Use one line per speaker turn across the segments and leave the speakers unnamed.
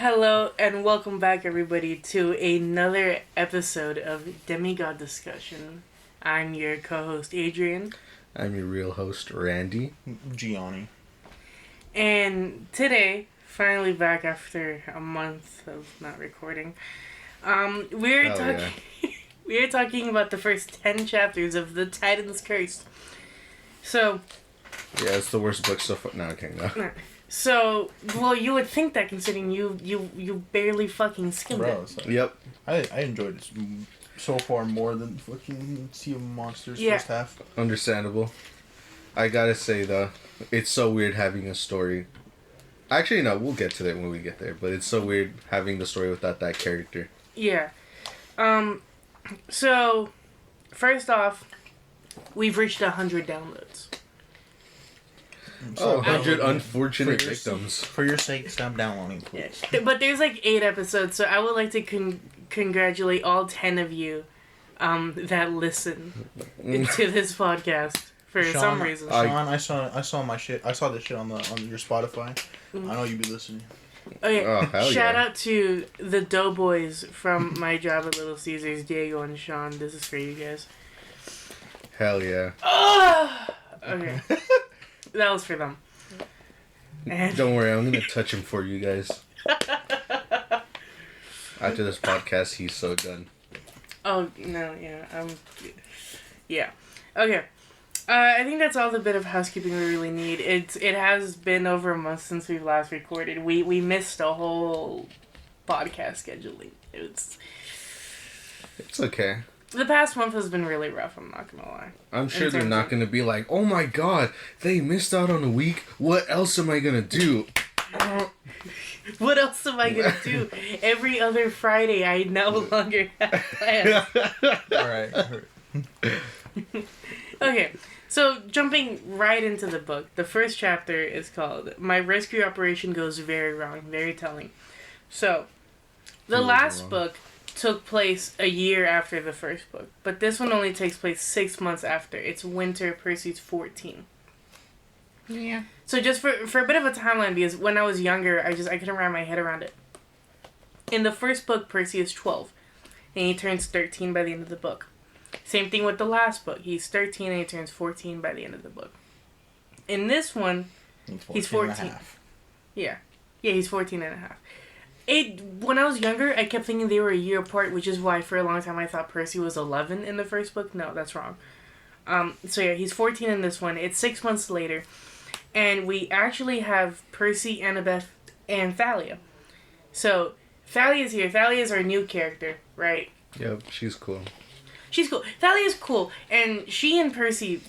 Hello and welcome back, everybody, to another episode of Demi-God discussion. I'm your co-host Adrian,
I'm your real host Randy.
Gianni.
and today, finally back after a month of not recording, we're
Hell
talking. We are talking about the first 10 chapters of The Titan's Curse. So,
Yeah, it's the worst book so far. No, okay, no.
So, well, you would think that considering you barely fucking skimmed
Bro,
it.
so
Yep.
I enjoyed it so far more than fucking Sea of Monsters
Yeah.
first half.
Understandable. I gotta say though, it's so weird having a story. Actually, no, we'll get to that when we get there. But it's so weird having the story without that character.
Yeah. So, first off, we've reached 100 downloads.
Oh, 100
downloading
unfortunate
for your-
victims.
For your sake, stop downloading,
Yeah.
please.
But there's like 8 episodes, so I would like to congratulate all 10 of you that listen to this podcast for some reason.
Sean, I saw my shit. I saw this shit on your Spotify. I know you be listening.
Okay,
Oh, hell
shout
yeah.
out to the Doughboys from my job at Little Caesars, Diego and Sean. This is for you guys.
Hell yeah.
Okay. That was for them. And
Don't worry, I'm gonna touch him for you guys. After this podcast, he's so done.
oh no, yeah, yeah. Okay. I think that's all the bit of housekeeping we really need. It has been over a month since we've last recorded. We missed a whole podcast scheduling.
It's okay.
The past month has been really rough, I'm not gonna lie.
I'm sure
In
they're
terms
not
of-
gonna be like, oh my god, they missed out on a week. What else am I gonna do?
What else am I gonna do? Every other Friday I no longer have plans.
Alright.
Okay, so jumping right into the book, the first chapter is called "My Rescue Operation Goes Very Wrong," very telling. So, the
Very
last
wrong.
book took place a year after the first book, but this one only takes place 6 months after. It's winter, Percy's 14.
Yeah.
So just for a bit of a timeline, because when I was younger, I couldn't wrap my head around it. In the first book, Percy is 12, and he turns 13 by the end of the book. Same thing with the last book. He's 13 and he turns 14 by the end of the book. In this one, he's 14.
and a half.
Yeah, he's 14 and a half. When I was younger, I kept thinking they were a year apart, which is why for a long time I thought Percy was 11 in the first book. No, that's wrong. So yeah, he's 14 in this one. It's 6 months later. And we actually have Percy, Annabeth, and Thalia. So, Thalia's here. Thalia's our new character, right?
Yep, she's cool.
She's cool. Thalia's cool. And she and Percy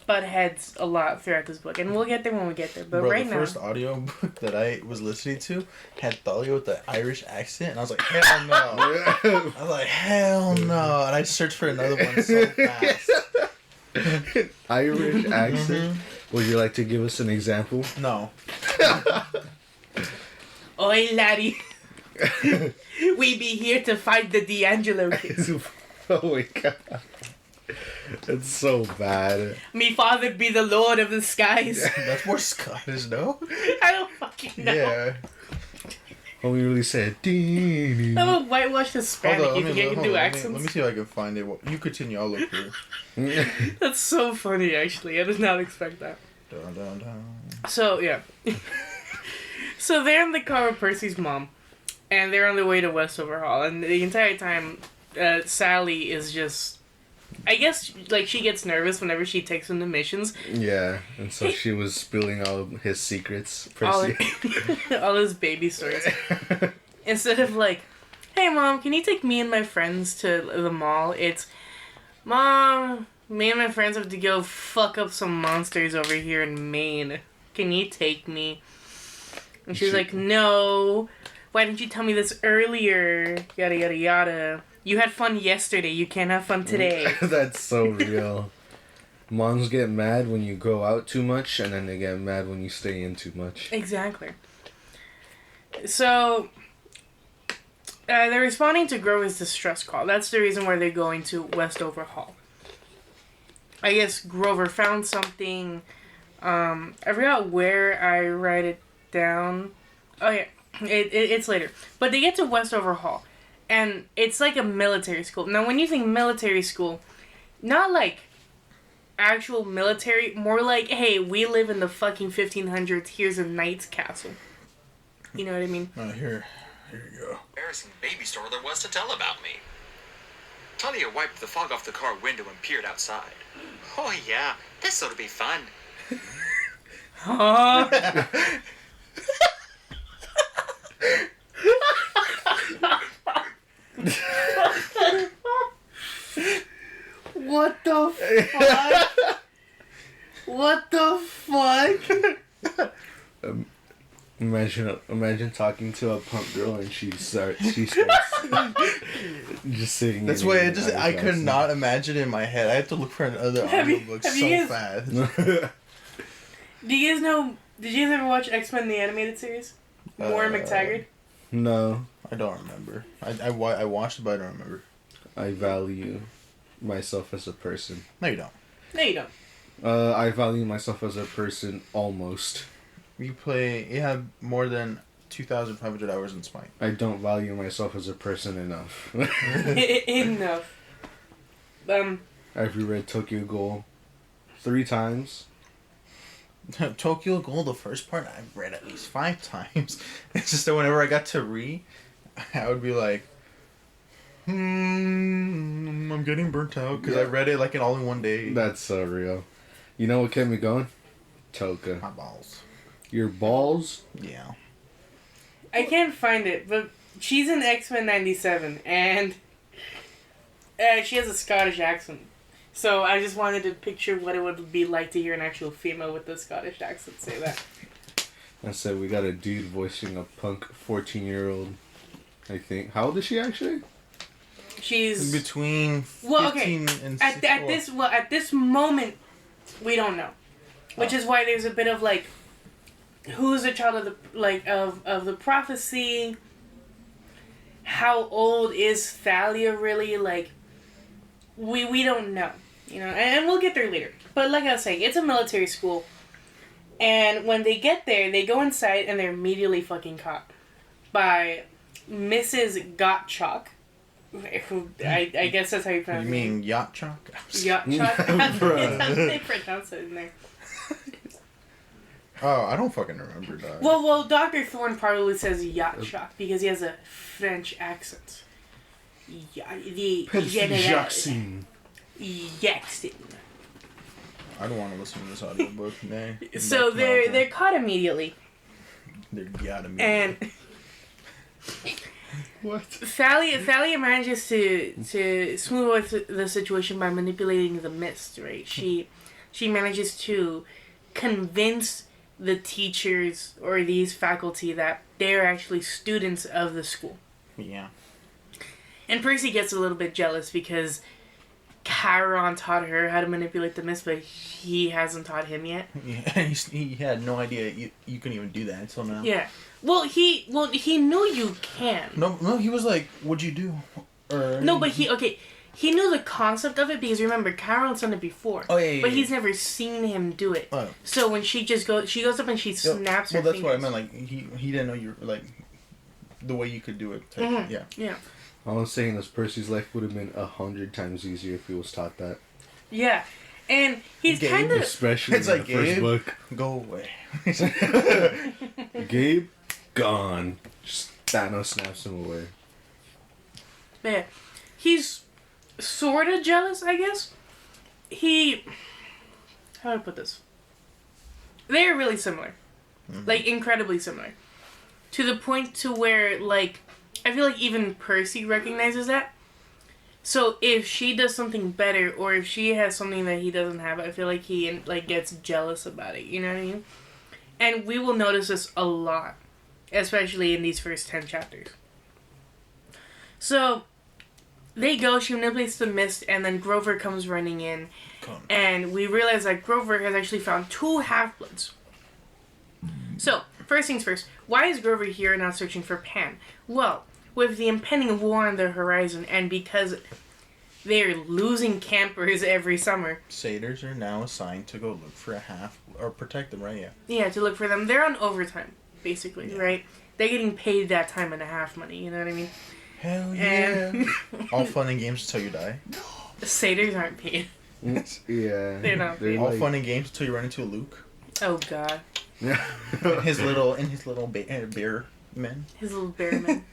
butt heads a lot throughout this book. And we'll get there when we get there. But
Bro,
right
the
now...
first audio book that I was listening to had Thalia with the Irish accent, and I was like, hell no. I was like, hell no. And I searced for another one so fast.
Irish accent. Would you like to give us an example?
No.
Oi, laddie. We be here to fight the D'Angelo kids.
Oh my god. It's so bad.
Me father be the lord of the skies.
That's more Scottish, no?
I don't fucking know.
Yeah.
Homie really said,
I'm a whitewash Hispanic.
Hold on,
You think I can do accents?
let me see if I can find it. Well, you continue, I'll look for it.
That's so funny, actually. I did not expect that.
Dun, dun, dun.
So, yeah. So they're in the car with Percy's mom. And they're on their way to Westover Hall. And the entire time, Sally is just... I guess, like, she gets nervous whenever she takes him to missions.
Yeah, and so she was spilling all of his secrets.
All,
Percy.
all his baby stories. Instead of like, hey mom, can you take me and my friends to the mall? It's, Mom, me and my friends have to go fuck up some monsters over here in Maine. Can you take me? And she's like, no. Why didn't you tell me this earlier? Yada yada yada. You had fun yesterday. You can't have fun today.
That's so real. Moms get mad when you go out too much, and then they get mad when you stay in too much.
Exactly. So, they're responding to Grover's distress call. That's the reason why they're going to Westover Hall. I guess Grover found something. I forgot where I write it down. Oh, yeah. It's later. But they get to Westover Hall. And it's like a military school. Now, when you think military school, not like actual military, more like, hey, we live in the fucking 1500s, here's a knight's castle. You know what I mean?
Here you go.
Embarrassing baby story there was to tell about me. Talia wiped the fog off the car window and peered outside. Oh yeah, this ought to be fun.
Huh? What the fuck? What the fuck?
Imagine talking to a punk girl and she starts just sitting.
That's why I could not imagine it in my head. I have to look for another audiobook so fast.
Do you guys know? Did you guys ever watch X-Men the animated series? Warren McTaggart.
No,
I don't remember. I watched it, but I don't remember.
I value myself as a person.
No, you don't.
No, you don't.
I value myself as a person almost.
You have more than 2,500 hours in Spike.
I don't value myself as a person enough.
Enough.
I've reread Tokyo Ghoul 3 times.
Tokyo Ghoul, the first part, I've read at least 5 times. It's just that whenever I got to read, I would be like, I'm getting burnt out because I read it like all in one day.
That's so real. You know what kept me going? Toka.
My balls.
Your balls?
Yeah.
I can't find it, but she's in X-Men 97, and she has a Scottish accent. So I just wanted to picture what it would be like to hear an actual female with a Scottish accent say that.
I said we got a dude voicing a punk 14-year-old, I think. How old is she actually?
She's
between 15 and 16.
At this moment, we don't know, which is why there's a bit of like, who's a child of the of the prophecy? How old is Thalia really? Like, we don't know, you know, and we'll get there later. But like I was saying, it's a military school, and when they get there, they go inside and they're immediately fucking caught by Mrs. Gottschalk. Who I guess that's how you pronounce it.
You mean Yacht Chalk?
Yacht Chalk? That's how they pronounce it in there.
Oh, I don't fucking remember that.
Well, Dr. Thorne probably says Yacht Chalk because he has a French accent.
Jackson.
Jackson.
I don't want to listen to this audiobook, man.
So they're caught immediately.
They're got immediately.
And
What?
Thalia manages to smooth out the situation by manipulating the mist, right? She manages to convince the teachers or these faculty that they're actually students of the school.
Yeah.
And Percy gets a little bit jealous because Chiron taught her how to manipulate the mist, but he hasn't taught him yet.
Yeah, he had no idea you couldn't even do that until now.
Yeah. Well, he knew you can.
No, he was like, "What'd you do?"
No, but he knew the concept of it because remember, Chiron's done it before.
Oh yeah.
But he's never seen him do it.
Oh.
So when she goes up and she snaps her fingers.
Well, that's what I meant. Like he didn't know you like the way you could do it.
Mm-hmm.
Yeah.
Yeah.
All I'm saying is Percy's life would have been 100 times easier if he was taught that.
Yeah, and he's kind of
especially
it's
in
like,
the first
Gabe,
book.
Go away.
Gabe, gone. Just Thanos snaps him away.
yeah. He's sort of jealous, I guess. How do I put this? They're really similar, like incredibly similar, to the point to where like I feel like even Percy recognizes that. So if she does something better, or if she has something that he doesn't have, I feel like he like gets jealous about it. You know what I mean? And we will notice this a lot, especially in these first 10 chapters. So they go. She manipulates the mist, and then Grover comes running in, and we realize that Grover has actually found 2 half-bloods. So first things first. Why is Grover here and not searching for Pan? Well, with the impending war on the horizon, and because they're losing campers every summer.
Satyrs are now assigned to go look for a half, or protect them, right? Yeah.
Yeah, to look for them. They're on overtime, basically, right? They're getting paid that time and a half money. You know what I mean?
Hell yeah.
And
All fun and games until you die.
satyrs aren't paid.
Yeah.
They're not
They're
paid.
All
like-
fun and games until you run into a Luke.
Oh God,
In his little bear men.
his little bear man.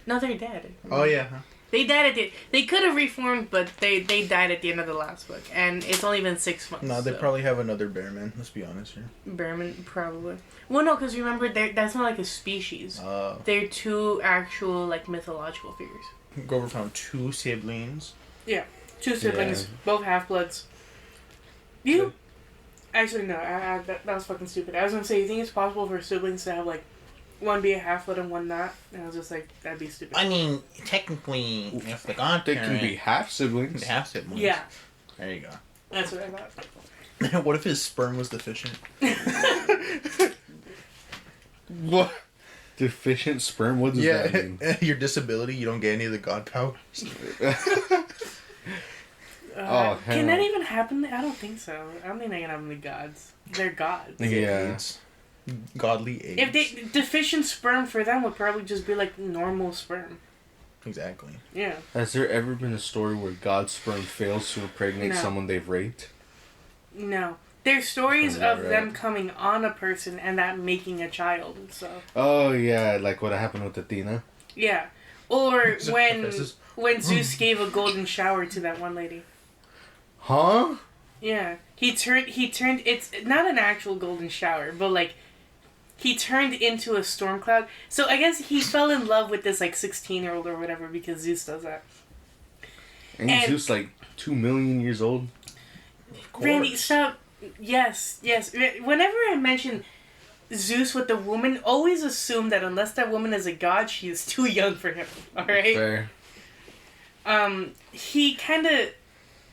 No, they're dead.
Oh yeah. Huh?
They died at the. They could have reformed, but they died at the end of the last book, and it's only been 6 months.
No, they
so.
probably have another bear man. Let's be honest here.
Bearman, probably. Well, no, because remember, that's not like a species. They're two actual, like, mythological figures.
Grover found 2 siblings.
Yeah. 2 siblings, both half-bloods. You... Actually, no, that was fucking stupid. I was gonna say, you think it's possible for siblings to have, like, one be a half-blood and one not? And I was just like, that'd be stupid.
I mean, technically, if the
They can be half siblings.
half siblings.
Yeah.
There you go.
That's what I thought.
What if his sperm was deficient?
What? Deficient sperm? What does that mean?
Your disability, you don't get any of the god powers.
Oh,
can that
hell.
even happen? I don't think so. I don't think they can happen to gods. They're gods.
Yeah.
AIDS. Godly AIDS.
If they deficient sperm for them would probably just be like normal sperm.
Exactly.
Yeah.
Has there ever been a story where God's sperm fails to impregnate
No.
someone they've raped?
No. There's stories
Sounds about
of
right.
them coming on a person and that making a child. So
Oh yeah, like what happened with Athena.
yeah. Or when
Professors.
Zeus gave a golden shower to that one lady.
Huh?
Yeah. He turned it's not an actual golden shower, but like he turned into a storm cloud. So I guess he fell in love with this like 16-year-old or whatever because Zeus does that.
And Zeus like 2 million years old.
Randy, stop. Yes. Whenever I mention Zeus with the woman, always assume that unless that woman is a god, she is too young for him. Alright?
Fair.
He kinda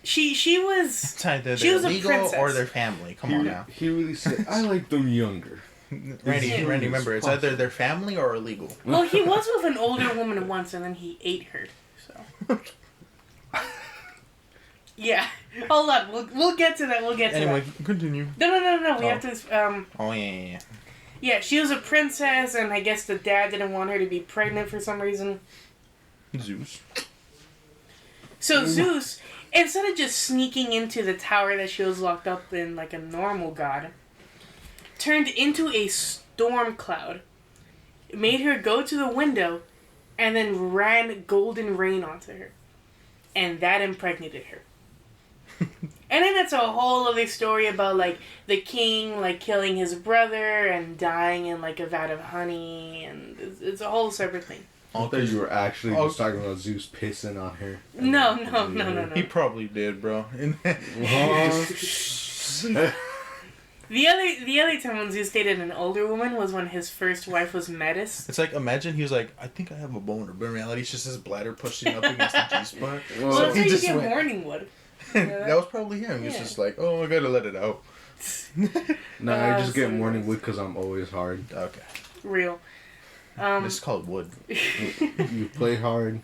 she was
It's either
she
they're
was a
legal
princess.
or their family. Come on now.
He really said, I like them younger.
Randy,
Yeah.
remember, it's either their family or illegal.
Well, he was with an older woman once and then he ate her. So yeah. Hold on, we'll get to that.
Anyway, continue.
No. We
Oh.
have to
Oh, yeah.
yeah, she was a princess and I guess the dad didn't want her to be pregnant for some reason.
Zeus.
So Zeus, instead of just sneaking into the tower that she was locked up in like a normal god, turned into a storm cloud, made her go to the window, and then ran golden rain onto her. And that impregnated her. And then it's a whole other story about like the king like killing his brother and dying in like a vat of honey, and it's a whole separate thing.
I thought you were actually
Oh.
just talking about Zeus pissing on her.
No.
He probably did, bro.
The other time when Zeus dated an older woman was when his first wife was Metis.
It's like, imagine he was like, I think I have a boner, but in reality, it's just his bladder pushing up against the G-spot.
Well,
Well,
that's
he
how you
just
get
went-
morning wood.
That was probably him. He was
Yeah.
just like, oh, I gotta let it out.
no, I just get
so
morning
nice.
wood because I'm always hard.
Okay.
Real.
This is called wood.
You play hard,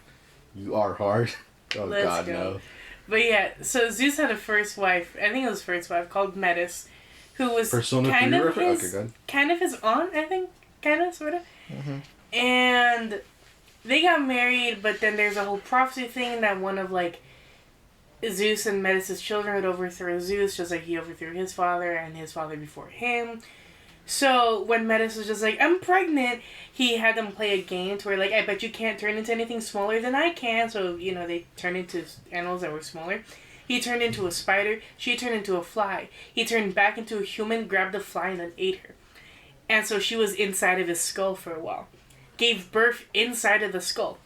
you are hard. Oh
Let's
God,
go.
no.
But yeah, so Zeus had a first wife. I think it was first wife called Metis, who was
Persona
kind
3
of
reference?
his,
Okay, good.
kind of his aunt. I think, kind of, sort of.
Mm-hmm.
And they got married, but then there's a whole prophecy thing that one of like Zeus and Metis' children would overthrow Zeus, just like he overthrew his father and his father before him. So when Metis was just like, I'm pregnant, he had them play a game to where like, I bet you can't turn into anything smaller than I can. So, you know, they turned into animals that were smaller. He turned into a spider. She turned into a fly. He turned back into a human, grabbed the fly, and then ate her. And so she was inside of his skull for a while. Gave birth inside of the skull.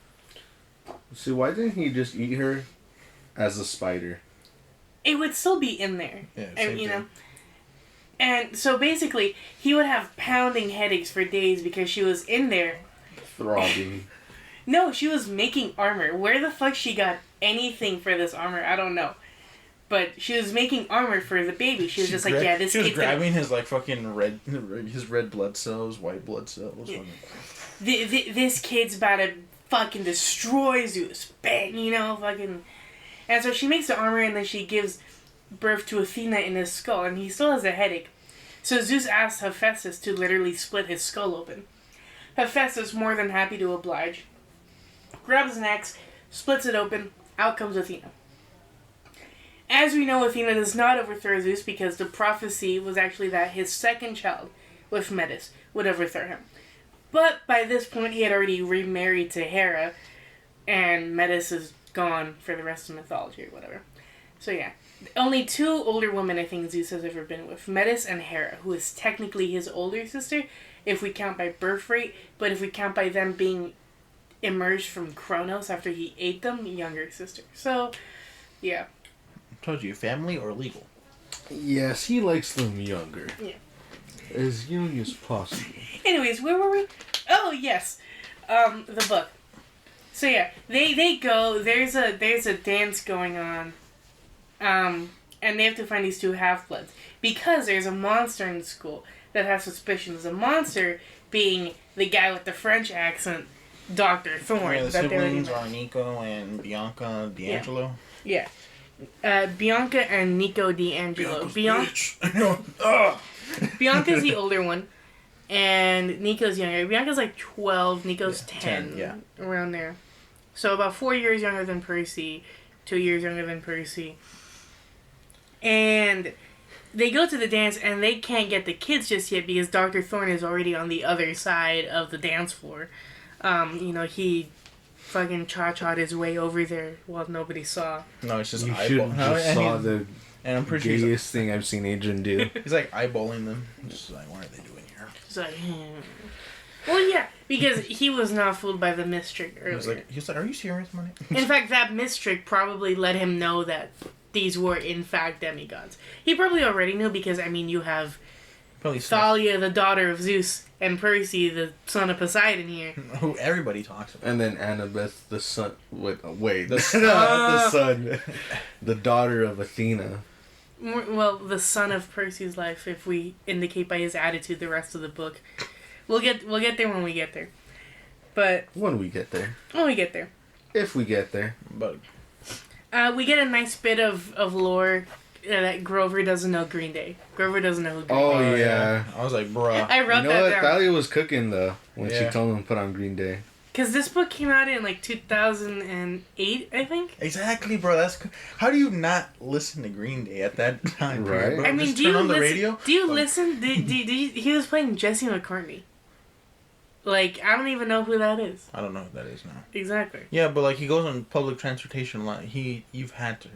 See, why didn't he just eat her as a spider?
It would still be in there.
Yeah,
And,
same
you know.
thing.
And so basically, he would have pounding headaches for days because she was in there.
Throbbing.
No, she was making armor. Where the fuck she got anything for this armor, I don't know. But she was making armor for the baby. She was just like, yeah, this
She was
kid's gonna...
grabbing his like fucking his red blood cells, white blood cells.
Yeah. This kid's about to fucking destroy Zeus. Bang, you know, fucking... And so she makes the armor and then she gives birth to Athena in his skull. And he still has a headache. So Zeus asked Hephaestus to literally split his skull open. Hephaestus, more than happy to oblige, grabs an axe, splits it open, out comes Athena. As we know, Athena does not overthrow Zeus because the prophecy was actually that his second child, with Metis, would overthrow him. But by this point, he had already remarried to Hera, and Metis is gone for the rest of mythology or whatever. So yeah. Only 2 older women I think Zeus has ever been with. Metis and Hera, who is technically his older sister, if we count by birth rate, but if we count by them being emerged from Kronos after he ate them, younger sister. So, yeah.
I told you, family or legal?
Yes, he likes them younger.
Yeah.
As young as possible.
Anyways, where were we? Oh, yes. The book. So yeah, they go, there's a dance going on. And they have to find these 2 half-bloods. Because there's a monster in the school that has suspicions. The monster being the guy with the French accent, Dr. Thorne.
Yeah, the siblings are Nico and Bianca D'Angelo.
Yeah. Bianca and Nico D'Angelo. Bianca's the older one. And Nico's younger. Bianca's like 12, Nico's 10.
Yeah.
Around there. So about 4 years younger than Percy. 2 years younger than Percy. And they go to the dance and they can't get the kids just yet because Dr. Thorne is already on the other side of the dance floor. He fucking cha-cha'd his way over there while nobody saw.
No, it's just
you should just saw the
and I'm pretty sure
gayest thing I've seen Adrian do.
he's like eyeballing them. Just like, what are they doing here?
It's like, Well, yeah, because he was not fooled by the mist trick earlier.
He was like, are you serious, money?
In fact, that mist trick probably let him know that these were, in fact, demigods. He probably already knew because, you have
Probably
Thalia, the daughter of Zeus, and Percy, the son of Poseidon here.
Who everybody talks about.
And then Annabeth, the son... the son. The daughter of Athena.
Well, the son of Percy's life, if we indicate by his attitude the rest of the book. We'll get there when we get there. But...
When we get there.
When we get there.
If we get there.
But...
we get a nice bit of lore that Grover doesn't know Green Day. Grover doesn't know who Green
Oh,
Day is.
yeah.
I was like, bruh.
I wrote
You know
that
what?
down.
Thalia was cooking, though, when she
Yeah.
told him to put on Green Day.
Because this book came out in, 2008, I think?
Exactly, bro. How do you not listen to Green Day at that time?
Right.
Bro?
I mean,
Just
do
turn
you
on the
listen?
radio?
Do you listen? He was playing Jesse McCartney. I don't even know who that is.
I don't know who that is now.
Exactly.
Yeah, but he goes on public transportation line. You've had to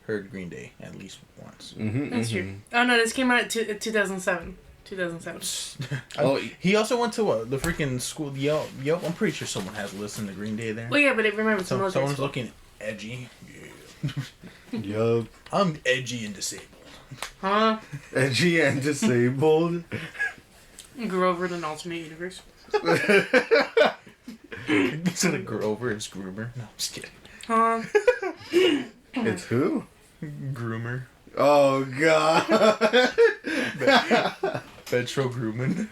heard Green Day at least once.
Mm-hmm,
That's true. Oh no, this came out in 2007. 2007.
Oh,
He also went to the freaking school. Yelp. I'm pretty sure someone has listened to Green Day there.
Well, yeah, but remember, it's a military
Someone's
school.
looking edgy. Yeah.
yup.
I'm edgy and disabled.
Huh?
Edgy and disabled.
Grover, an alternate universe.
Instead of Grover, it's Groomer. No, I'm just kidding.
Huh?
It's who?
Groomer.
Oh, God.
Petro Grooman.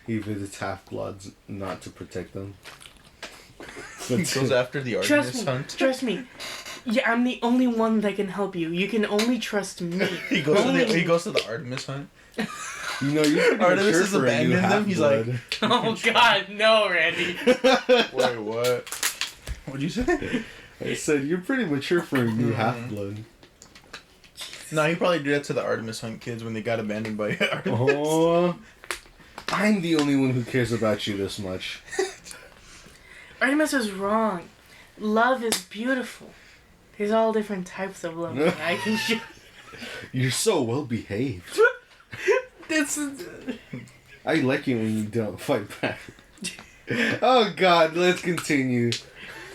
He visits half-bloods not to protect them.
He goes after the Artemis hunt.
Trust me. Yeah, I'm the only one that can help you. You can only trust me.
He goes to the Artemis hunt.
You know, you're pretty
Artemis
mature
has
for a new
abandoned them. He's like,
half-blood.
Oh God, no, Randy.
wait, what? What'd you say?
I said, you're pretty mature for a new half-blood.
No, he probably did that to the Artemis hunt kids when they got abandoned by Artemis.
Oh, I'm the only one who cares about you this much.
Artemis is wrong. Love is beautiful. There's all different types of love. I can show.
You're so well behaved. I like it when you don't fight back. Oh God, let's continue.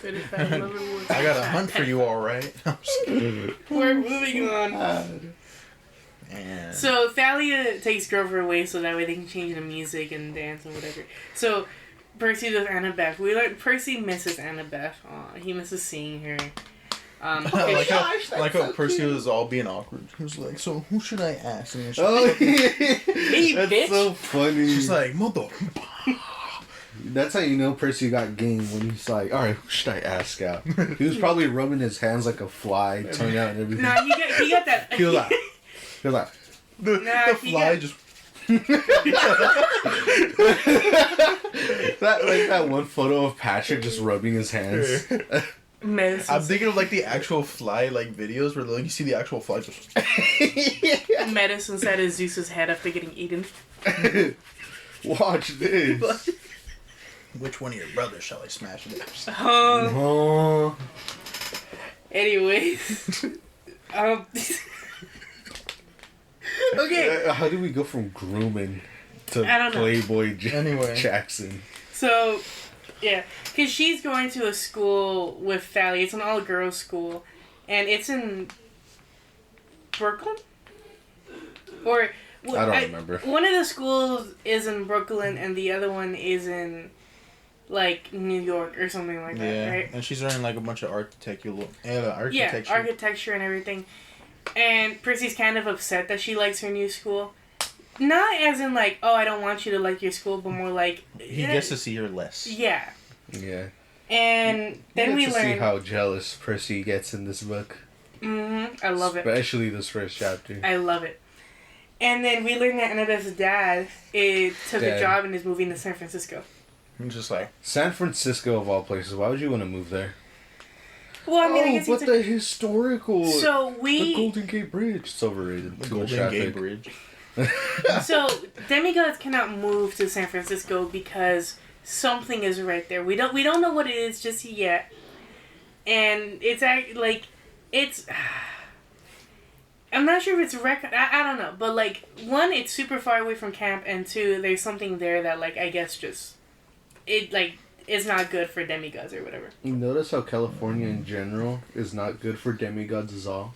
I got a hunt for you, all right.
We're moving on.
And
So Thalia takes Grover away so that way they can change the music and dance and whatever. So Percy with Annabeth. We learned Percy misses Annabeth. Aw, he misses seeing her.
like how Percy was all being awkward. He was like, "So who should I ask?" And she's
Oh,
like,
that's
bitch.
so funny.
she's like, "Mother."
That's how you know Percy got game when he's like, all right, who should I ask out? He was probably rubbing his hands like a fly, tongue out and everything.
Nah, he got that.
He was like,
The
Nah, he
fly
got-
just.
that one photo of Patrick just rubbing his hands.
Medicine.
I'm thinking of like the actual fly like videos where like you see the actual fly just.
Metis inside of Zeus's head after getting eaten.
Watch this.
Which one of your brothers shall I smash next?
Oh.
Anyways. Okay.
How do we go from grooming to
I don't know.
Playboy
Anyway.
Jackson?
So, yeah. Because she's going to a school with Thalia. It's an all-girls school. And it's in Brooklyn? Or...
I don't remember.
One of the schools is in Brooklyn and the other one is in, like, New York or something like that, right?
And she's learning like a bunch of architecture.
Yeah, architecture and everything. And Percy's kind of upset that she likes her new school. Not as in, like, oh, I don't want you to like your school, but more like...
He gets to see her less.
Yeah.
Yeah.
And then we
learn...
learn...
see how jealous Percy gets in this book.
Mm-hmm. I love it.
Especially this first chapter.
I love it. And then we learn that Annabeth's dad took a job and is moving to San Francisco.
I'm just like...
San Francisco of all places. Why would you want to move there?
Well, I mean, I guess
but the historical...
So we...
The Golden Gate Bridge. It's overrated.
The
Too much
Golden
traffic.
Gate Bridge.
So, Demi-Gods cannot move to San Francisco because something is right there. We don't know what it is just yet. And it's like... It's... I'm not sure if it's I don't know, but like one, it's super far away from camp, and two, there's something there that like I guess just it's not good for demigods or whatever.
You notice how California in general is not good for demigods as all,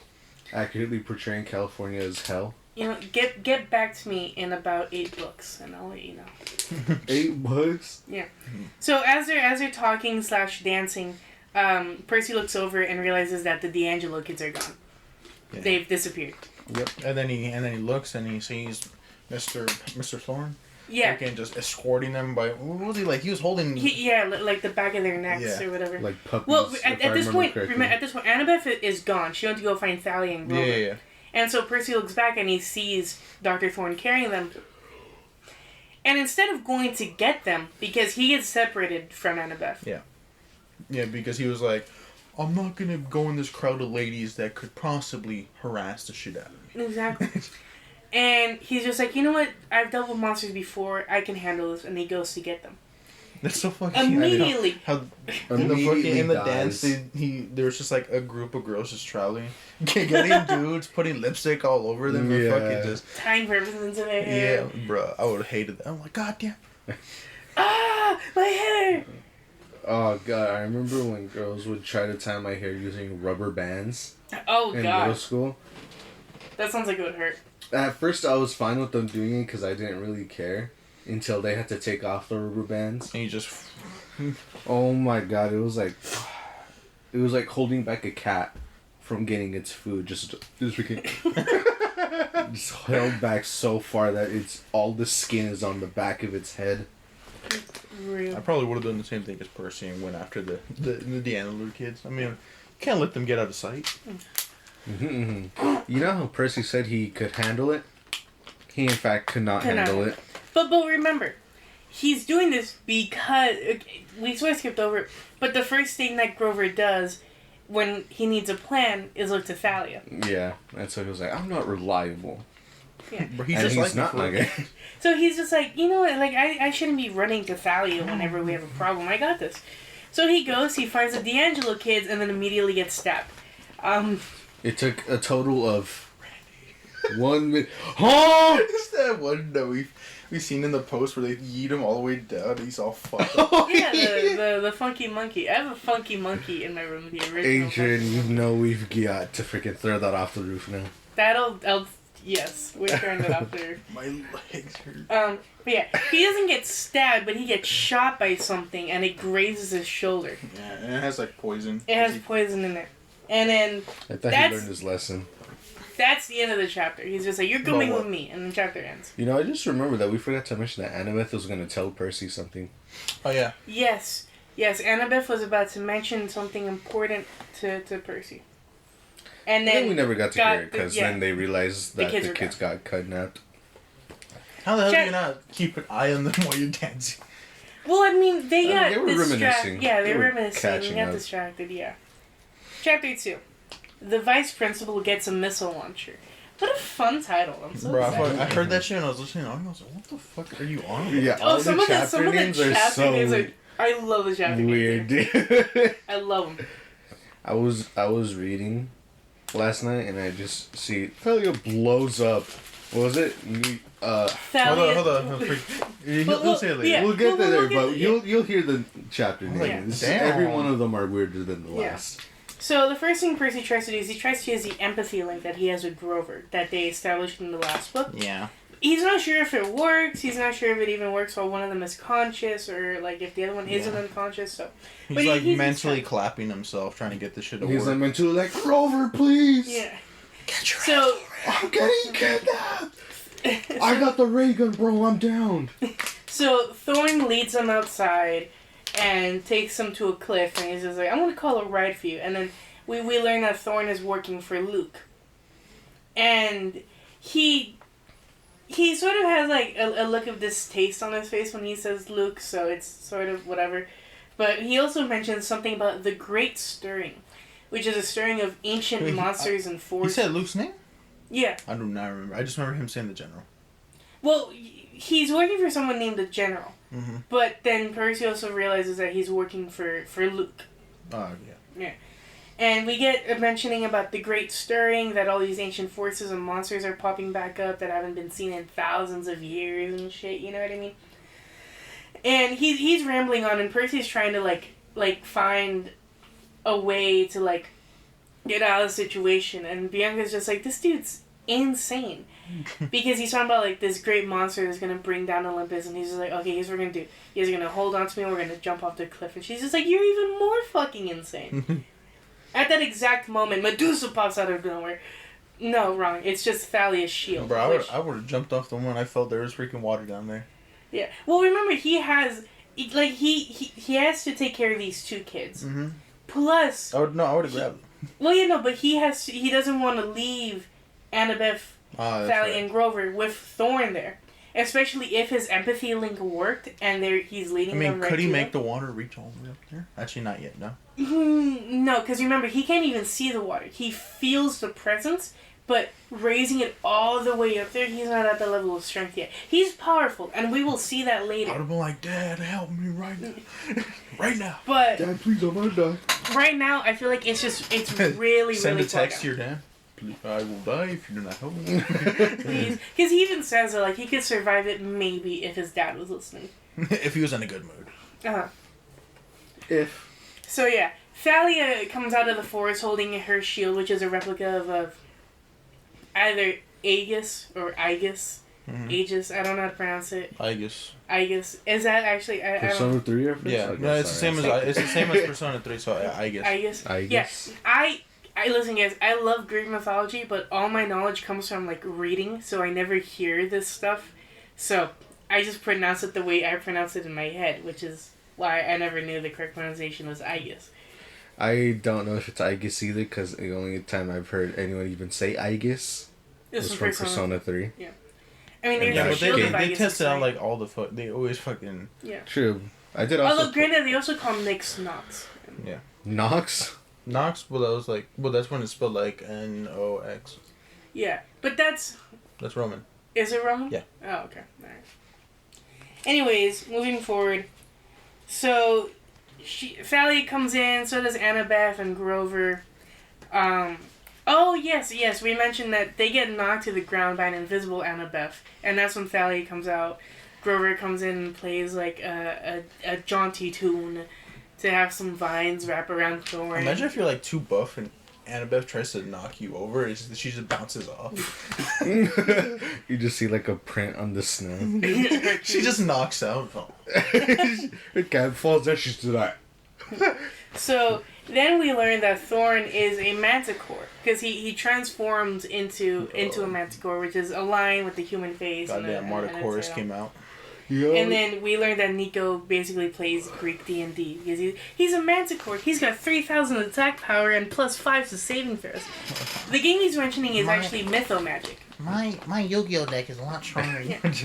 accurately portraying California as hell.
You know, get back to me in about 8 books, and I'll let you know.
8 books?
Yeah. So as they're talking / dancing, Percy looks over and realizes that the D'Angelo kids are gone. Yeah. They've disappeared.
Yep. And then he looks and he sees Mr. Thorne.
Yeah.
Again, just escorting them by... What was he like? He was holding...
like the back of their necks or whatever.
Like puppies.
Well, at this point, Annabeth is gone. She went to go find Thalia and Grover.
Yeah.
And so Percy looks back and he sees Dr. Thorne carrying them. And instead of going to get them, because he gets separated from Annabeth.
Yeah. Yeah, because he was like... I'm not gonna go in this crowd of ladies that could possibly harass the shit out of me.
Exactly. And he's just like, you know what? I've dealt with monsters before. I can handle this. And he goes to get them.
That's so fucking...
Immediately.
How in the dance, there was just like a group of girls just traveling. Getting dudes, putting lipstick all over them. Yeah. Fucking just...
tying ribbons into their hair.
Yeah, bro. I would have hated that. I'm like, God damn.
Ah! My hair!
Oh god, I remember when girls would try to tie my hair using rubber bands.
Oh
in
god.
middle school.
That sounds like it would hurt.
At first I was fine with them doing it because I didn't really care. Until they had to take off the rubber bands.
And you just...
Oh my god, it was like holding back a cat from getting its food. Just held back so far that it's all the skin is on the back of its head.
Real.
I probably would have done the same thing as Percy and went after the D'Angelo kids. I mean, you can't let them get out of sight.
Mm-hmm. You know how Percy said he could handle it? He in fact could not handle it.
But remember, he's doing this because we sort of skipped over it. But the first thing that Grover does when he needs a plan is look to Thalia.
Yeah, and so he was like, "I'm not reliable."
Yeah,
but
he's not like it.
So he's just like, you know what? Like I shouldn't be running to Thalia whenever we have a problem. I got this. So he goes, he finds the D'Angelo kids, and then immediately gets stabbed.
It took a total of 1 minute. Oh!
It's that one that we've seen in the post where they yeet him all the way down and he's all fucked up.
Oh, yeah, the funky monkey. I have a funky monkey in my room. The original.
Adrian, you know we've got to freaking throw that off the roof now.
Yes, we're throwing it out there.
My legs hurt.
But yeah, he doesn't get stabbed, but he gets shot by something, and it grazes his shoulder.
Yeah, and it has like poison.
It has poison in it. And then...
I thought he learned his lesson.
That's the end of the chapter. He's just like, you're coming with me, and the chapter ends.
You know, I just remember that we forgot to mention that Annabeth was going to tell Percy something.
Oh, yeah.
Yes, Annabeth was about to mention something important to Percy. And then
we never got to hear it, because then they realized that the kids got kidnapped.
How the hell do you not keep an eye on them while you're dancing?
Well, I mean, they got
were reminiscing.
Yeah, they
They
were
were
reminiscing. They
catching
got
up.
distracted, yeah. Chapter 2. The vice principal gets a missile launcher. What a fun title. I'm so
Bro,
excited.
I heard that shit and I was listening on. I was like, what the fuck are you on about?
Yeah,
Oh,
all
some
the
of the
chapter names are
chapter
so
names are... I love the chapter
weird,
names.
dude.
I love them.
I was reading last night and I just see Thalia blows up. What was it?
Thalia...
Hold on. He'll say it later.
yeah.
We'll get
We'll
there,
get
but
there.
you'll hear the chapter name.
Like,
This-
damn.
Every one of them are weirder than the
Yeah.
last.
So the first thing Percy tries to do is he tries to use the empathy link that he has with Grover that they established in the last book.
Yeah.
He's not sure if it works. He's not sure if it even works while one of them is conscious or like if the other one isn't unconscious. So
He's
But
like
he's
mentally
trying-
clapping himself, trying to get this shit to
He's
work.
like mentally like Grover, please.
yeah.
Get your
So
I'm getting kidnapped. I got the ray gun, bro. I'm down.
so Thorn leads him outside and takes him to a cliff, and he's just like, "I'm gonna call a ride for you." And then we learn that Thorn is working for Luke, and he sort of has like a look of distaste on his face when he says Luke, so it's sort of whatever. But he also mentions something about the Great Stirring, which is a stirring of ancient
Wait,
monsters and
You
forces.
said Luke's name?
Yeah.
I do not remember. I just remember him saying the general.
Well, he's working for someone named the General.
Mm-hmm.
But then Percy also realizes that he's working for Luke.
Oh, yeah.
And we get a mentioning about the Great Stirring, that all these ancient forces and monsters are popping back up that haven't been seen in thousands of years and shit, you know what I mean? And he's rambling on, and Percy's trying to, like find a way to, like, get out of the situation. And Bianca's just like, this dude's insane. Because he's talking about, like, this great monster that's going to bring down Olympus, and he's just like, okay, here's what we're going to do. He's going to hold on to me, and we're going to jump off the cliff. And she's just like, you're even more fucking insane. At that exact moment, Medusa pops out of nowhere. No, wrong. It's just Thalia's shield.
Bro, I would have jumped off the one. I felt there was freaking water down there.
Yeah. Well, remember, he has... Like, he has to take care of these two kids.
Mm-hmm.
Plus...
I would have grabbed it.
Well, yeah, no, but he doesn't want to leave Annabeth,
Ah, that's
Thalia,
right.
and Grover with Thorn there. Especially if his empathy link worked and he's leading them right
could he
to
make
them.
the water reach all the way up there? Actually, not yet, no.
No, because remember, he can't even see the water. He feels the presence, but raising it all the way up there, he's not at the level of strength yet. He's powerful, and we will see that
I
later.
would have been like, Dad, help me right now. Right now.
But
Dad, please, I'm gonna die.
right now, I feel like it's really,
Send
really
a text
far
to your dad. Please, I will die if you do not help me.
Because he even says that, like, he could survive it maybe if his dad was listening.
If he was in a good mood.
Uh-huh.
If
So, yeah. Thalia comes out of the forest holding her shield, which is a replica of either Aegis or Aegis.
Mm-hmm.
Aegis, I don't know how to pronounce it.
Aegis.
Is that actually... I don't
Persona 3 reference?
Yeah,
Okay,
no, it's the
sorry.
same as Persona 3, so Aegis.
Aegis.
I
Yeah,
guess.
I listen, guys. I love Greek mythology, but all my knowledge comes from like reading, so I never hear this stuff. So I just pronounce it the way I pronounce it in my head, which is why I never knew the correct pronunciation was Aegis.
I don't know if it's Aegis either, because the only time I've heard anyone even say Aegis
This
was
is
from
Persona.
Persona 3.
I mean, there's
Yeah,
the
but
shield of
they
Aegis.
tested out
right?
like all the they always fucking
True. I did also...
Although, granted, they also call Nyx Nox.
Nox?
Nox. That's when it's spelled like Nox.
Yeah, but that's
Roman.
is it Roman?
Yeah.
Oh, okay. All right. Anyways, moving forward. So, Thalia comes in. So does Annabeth and Grover. Oh, yes. We mentioned that they get knocked to the ground by an invisible Annabeth. And that's when Thalia comes out. Grover comes in and plays, like, a jaunty tune to have some vines wrap around Thorn.
Imagine if you're like too buff and Annabeth tries to knock you over, she just bounces off.
You just see like a print on the snow.
She just knocks out.
Her cat falls down, she's like...
So, then we learn that Thorn is a manticore. Because he transforms into a manticore, which is aligned with the human face.
Goddamn,
and a
Marta
tail.
came out.
Yo.
And then we learned that Nico basically plays Greek D&D because he's a manticore. He's got 3,000 attack power and plus 5 to saving throws. The game he's mentioning is actually mythomagic.
My Yu-Gi-Oh deck is a lot stronger.
You guys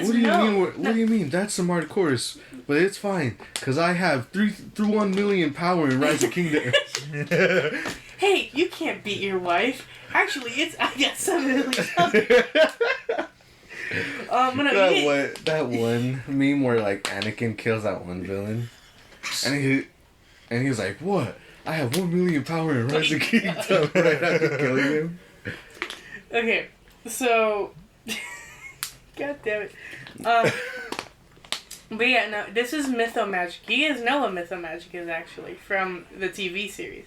What do you
know.
mean? What do you mean? That's some hardcore, but it's fine because I have 3 through 1 million power in Rise of Kingdom.
Hey, you can't beat your wife. Actually, I got 7 million.
That one meme where like Anakin kills that one villain, and he's like, "What? I have 1 million power in Rise of Kingdom right after killing him."
Okay, so, god damn it. But yeah, no, this is Mythomagic. You guys know what Mythomagic is actually from the TV series.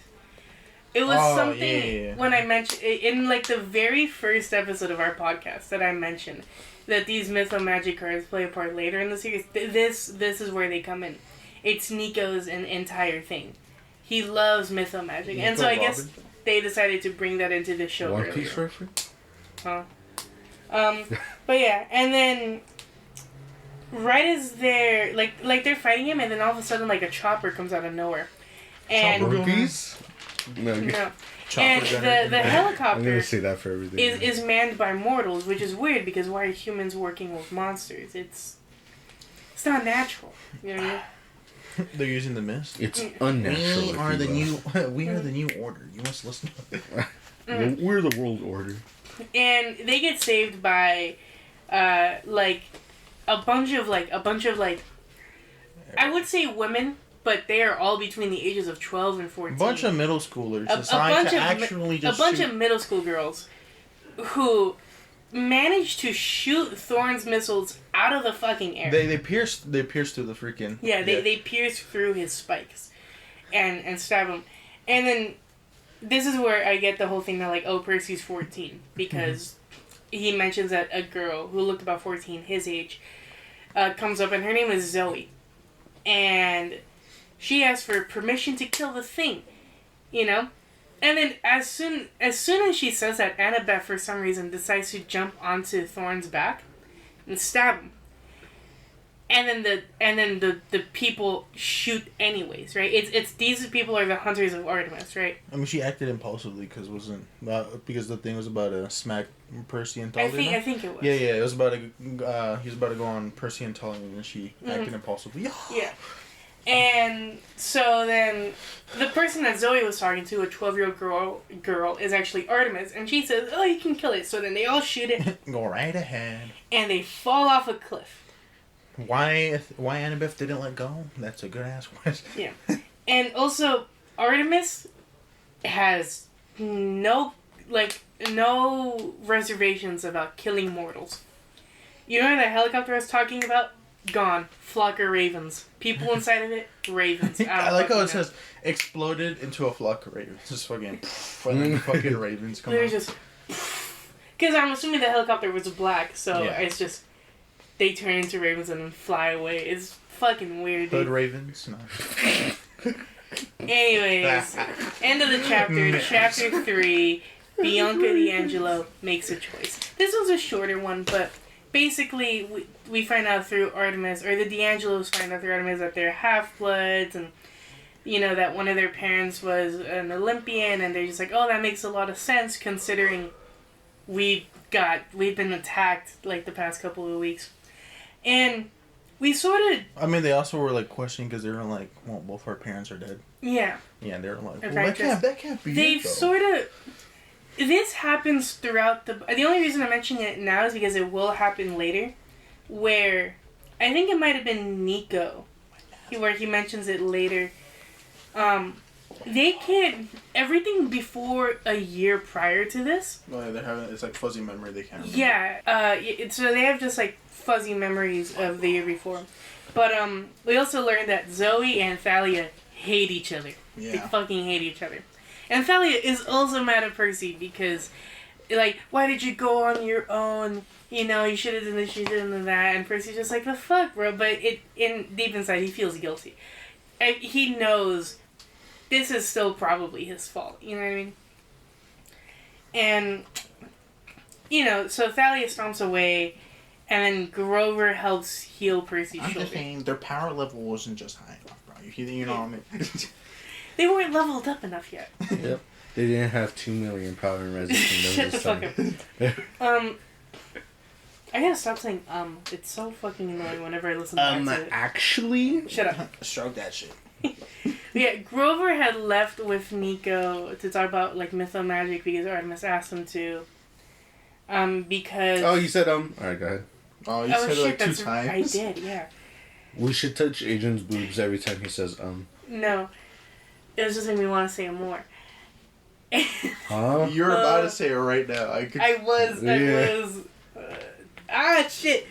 It was something when I mentioned in like the very first episode of our podcast that I mentioned that these Mythomagic cards play a part later in the series. This is where they come in. It's Nico's entire thing. He loves Mythomagic, and so I guess they decided to bring that into the show.
One Piece reference.
Huh. But yeah, and then right as they're like they're fighting him, and then all of a sudden like a chopper comes out of nowhere, and
One Piece. No.
and the
I'm
helicopter
gonna say that for everything.
is manned by mortals, which is weird because why are humans working with monsters? It's not natural, you know.
They're using the mist.
It's unnatural.
We are the new. We are the new order. You must listen.
We're the world order.
And they get saved by, like, a bunch of I would say women, but they are all between the ages of 12 and 14.
A bunch of middle schoolers.
A bunch of middle school girls who managed to shoot Thorn's missiles out of the fucking air.
They pierce through the freaking...
Yeah, they pierce through his spikes and stab him. And then this is where I get the whole thing that like, oh, Percy's 14. Because he mentions that a girl who looked about 14, his age, comes up and her name is Zoe. And she asks for permission to kill the thing, you know? And then as soon as she says that, Annabeth for some reason decides to jump onto Thorn's back and stab him. And then the people shoot anyways, right? It's these people are the hunters of Artemis, right?
I mean, she acted impulsively because the thing was about to smack Percy and Talia.
I think it was.
Yeah, it was about to. He was about to go on Percy and Talia, and she acted impulsively.
Yeah. And so then the person that Zoe was talking to, a 12-year-old girl, is actually Artemis, and she says, "Oh, you can kill it." So then they all shoot it.
Go right ahead.
And they fall off a cliff.
Why Annabeth didn't let go? That's a good ass question.
Yeah. And also, Artemis has no reservations about killing mortals. You know that helicopter I was talking about? Gone. Flock of ravens. People inside of it, ravens.
I like how it says exploded into a flock of ravens. Just fucking fucking ravens come
They're
out.
just... Because I'm assuming the helicopter was black, so it's just... They turn into ravens and then fly away. It's fucking weird, dude.
Hood ravens? No.
Anyways, end of the chapter. Chapter 3. Bianca D'Angelo makes a choice. This was a shorter one, but basically we find out through Artemis, or the D'Angelos find out through Artemis that they're half-bloods, and you know that one of their parents was an Olympian, and they're just like, oh, that makes a lot of sense considering we've been attacked like the past couple of weeks. And we sort of...
I mean, they also were, like, questioning because they were like, well, both our parents are dead.
Yeah.
Yeah, they were like, well, that can't be
They've
it, though.
sort of... This happens throughout the... The only reason I'm mentioning it now is because it will happen later, where... I think it might have been Nico, where he mentions it later. They can't... Everything before a year prior to this...
Well, they're having... It's like fuzzy memory, they can't remember.
Yeah. So they have just, like, fuzzy memories of the year before. But we also learned that Zoe and Thalia hate each other.
Yeah.
They fucking hate each other. And Thalia is also mad at Percy because, like, why did you go on your own? You know, you should have done this, you should have done that. And Percy's just like, the fuck, bro? But deep inside, he feels guilty. And he knows this is still probably his fault. You know what I mean? And, you know, so Thalia stomps away. And then Grover helps heal Percy's shoulder.
I'm just saying, their power level wasn't just high enough, bro. You know what I mean?
They weren't leveled up enough yet.
Yep. They didn't have 2 million power in Rise of Kingdoms
Shut the
this
fuck
time.
up. I gotta stop saying It's so fucking annoying whenever I listen back to it.
Actually...
Shut up.
Stroke that shit.
Yeah, Grover had left with Nico to talk about, like, mythomagic because Artemis asked him to. Because...
Oh, you said, Alright, go ahead.
Oh, you said it like 2 times?
I did, yeah.
We should touch Adrian's boobs every time he says,
No. It was just making me want to say more.
Huh?
You're about to say it right now.
I was. Shit.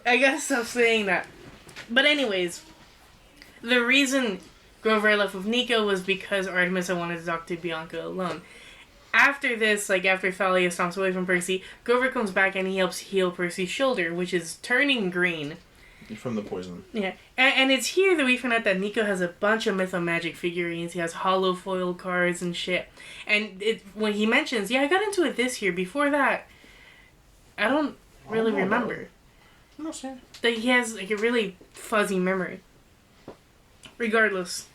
I gotta stop saying that. But anyways, the reason Grover left with Nico was because Artemis had wanted to talk to Bianca alone. After this, like after Thalia stomps away from Percy, Grover comes back and he helps heal Percy's shoulder, which is turning green.
From the poison.
Yeah. And it's here that we find out that Nico has a bunch of mythomagic figurines. He has hollow foil cards and shit. And when he mentions, I got into it this year. Before that, I don't really remember.
No, sir.
That he has like a really fuzzy memory. Regardless,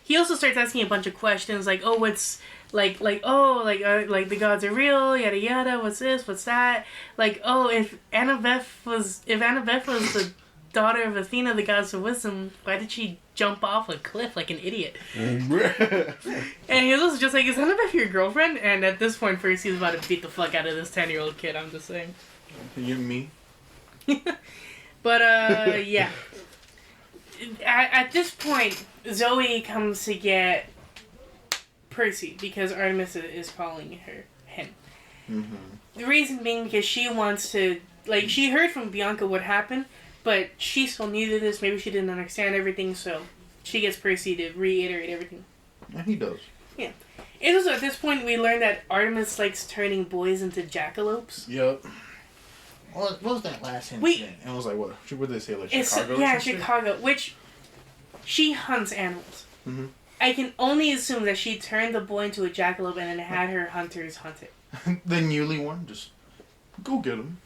he also starts asking a bunch of questions like, "Oh, what's like the gods are real? Yada yada. What's this? What's that? Like, oh, if Annabeth was the daughter of Athena, the goddess of wisdom, why did she jump off a cliff like an idiot?" And he was also just like, "Is Annabeth your girlfriend?" And at this point, Percy's about to beat the fuck out of this 10-year-old kid. I'm just saying.
You and me.
But yeah. At this point, Zoe comes to get Percy because Artemis is calling him.
Mm-hmm.
The reason being because she wants to, like, she heard from Bianca what happened, but she still new to this. Maybe she didn't understand everything, so she gets Percy to reiterate everything.
Yeah, he does.
Yeah. It was at this point we learned that Artemis likes turning boys into jackalopes.
Yep. What was that last incident? And it was like, what did they say? Like Chicago?
Yeah, Chicago. Which, she hunts animals.
Mm-hmm.
I can only assume that she turned the boy into a jackalope and then had her hunters hunt it.
The newly one, just go get him.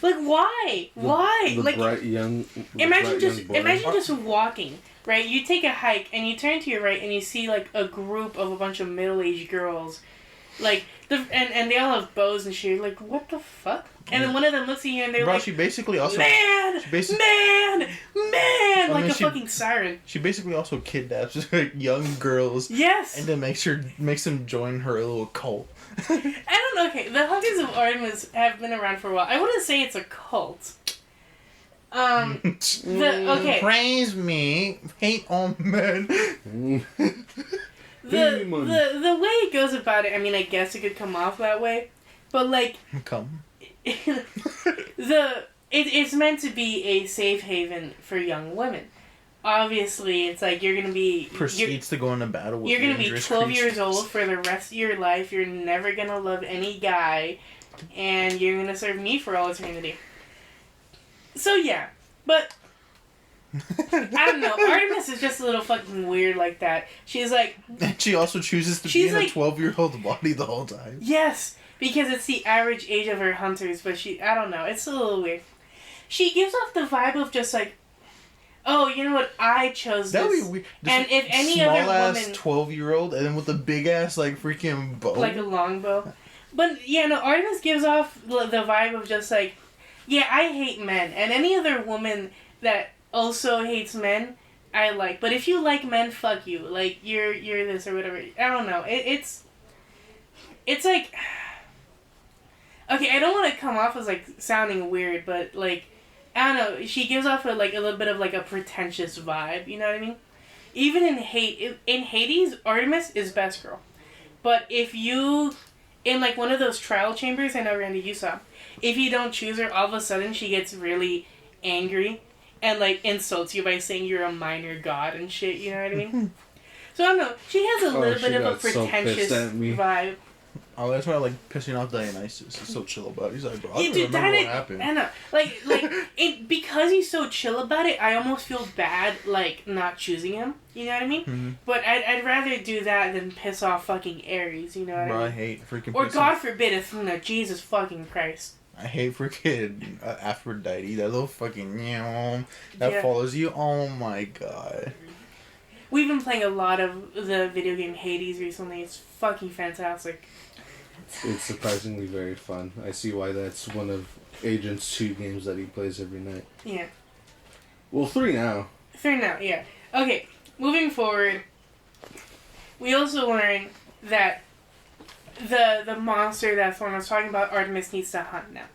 Like, why? Why?
The
like,
bright young.
Imagine just walking, right? You take a hike and you turn to your right and you see like a group of a bunch of middle-aged girls, like and they all have bows and shit. You're like, what the fuck? And then one of them looks at you and they're like,
she basically also
man, like a fucking siren.
She basically also kidnaps like young girls.
Yes.
And then makes them join her little cult.
I don't know. Okay, the Hunters of Artemis have been around for a while. I wouldn't say it's a cult.
Praise me, hate all men.
The way it goes about it, I mean, I guess it could come off that way, but like, it's meant to be a safe haven for young women. Obviously, it's like you're gonna be
proceeds to go into battle with.
You're gonna be 12 years old for the rest of your life. You're never gonna love any guy, and you're gonna serve me for all eternity. So yeah, but I don't know. Artemis is just a little fucking weird like that. She's like,
and she also chooses to be in a 12-year-old body the whole time.
Yes, because it's the average age of her hunters. But I don't know. It's a little weird. She gives off the vibe of just like, oh, you know what? I chose this. That would be weird. And if any other woman,
12-year-old, and then with a big ass like freaking bow,
like a long bow. But yeah, no, Artemis gives off the vibe of just like, yeah, I hate men, and any other woman that also hates men, I like. But if you like men, fuck you. Like you're this or whatever. I don't know. It's like, okay, I don't want to come off as like sounding weird, but like, I don't know. She gives off a little bit of like a pretentious vibe. You know what I mean? Even in Hades, Artemis is best girl. But if you, in like one of those trial chambers, I know Randy you saw, if you don't choose her, all of a sudden she gets really angry and like insults you by saying you're a minor god and shit. You know what I mean? So I don't know. She has a little bit of a pretentious vibe.
Oh, that's why I like pissing off Dionysus. He's so chill about it. He's like, bro, I don't
dude,
remember what happened.
I know. Like because he's so chill about it, I almost feel bad, like, not choosing him. You know what I mean? Mm-hmm. But I'd rather do that than piss off fucking Ares, you know what I mean?
Bro, I hate freaking
or God forbid, Athena, Jesus fucking Christ.
I hate freaking Aphrodite, that little fucking that follows you. Oh my god.
we've been playing a lot of the video game Hades recently. It's fucking fantastic.
It's surprisingly very fun. I see why that's one of Agent's 2 games that he plays every night.
Yeah.
Well, 3 now.
3 now, yeah. Okay, moving forward, we also learn that the monster that Thorn was talking about, Artemis needs to hunt now.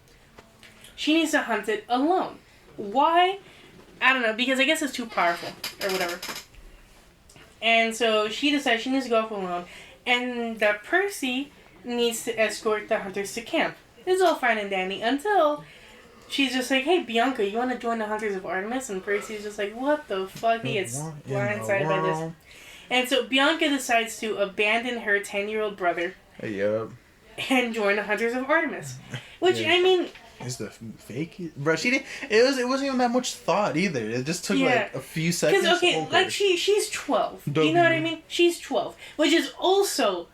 She needs to hunt it alone. Why? I don't know, because I guess it's too powerful, or whatever. And so she decides she needs to go off alone, and that Percy needs to escort the hunters to camp. It's all fine and dandy until she's just like, hey, Bianca, you want to join the Hunters of Artemis? And Percy's just like, what the fuck? He gets blindsided by this. And so Bianca decides to abandon her 10-year-old brother and join the Hunters of Artemis. Which, I mean...
Is the fake? Bro, she didn't... It wasn't even that much thought either. It just took like a few seconds.
Because, okay, like she's 12. You know what I mean? She's 12. Which is also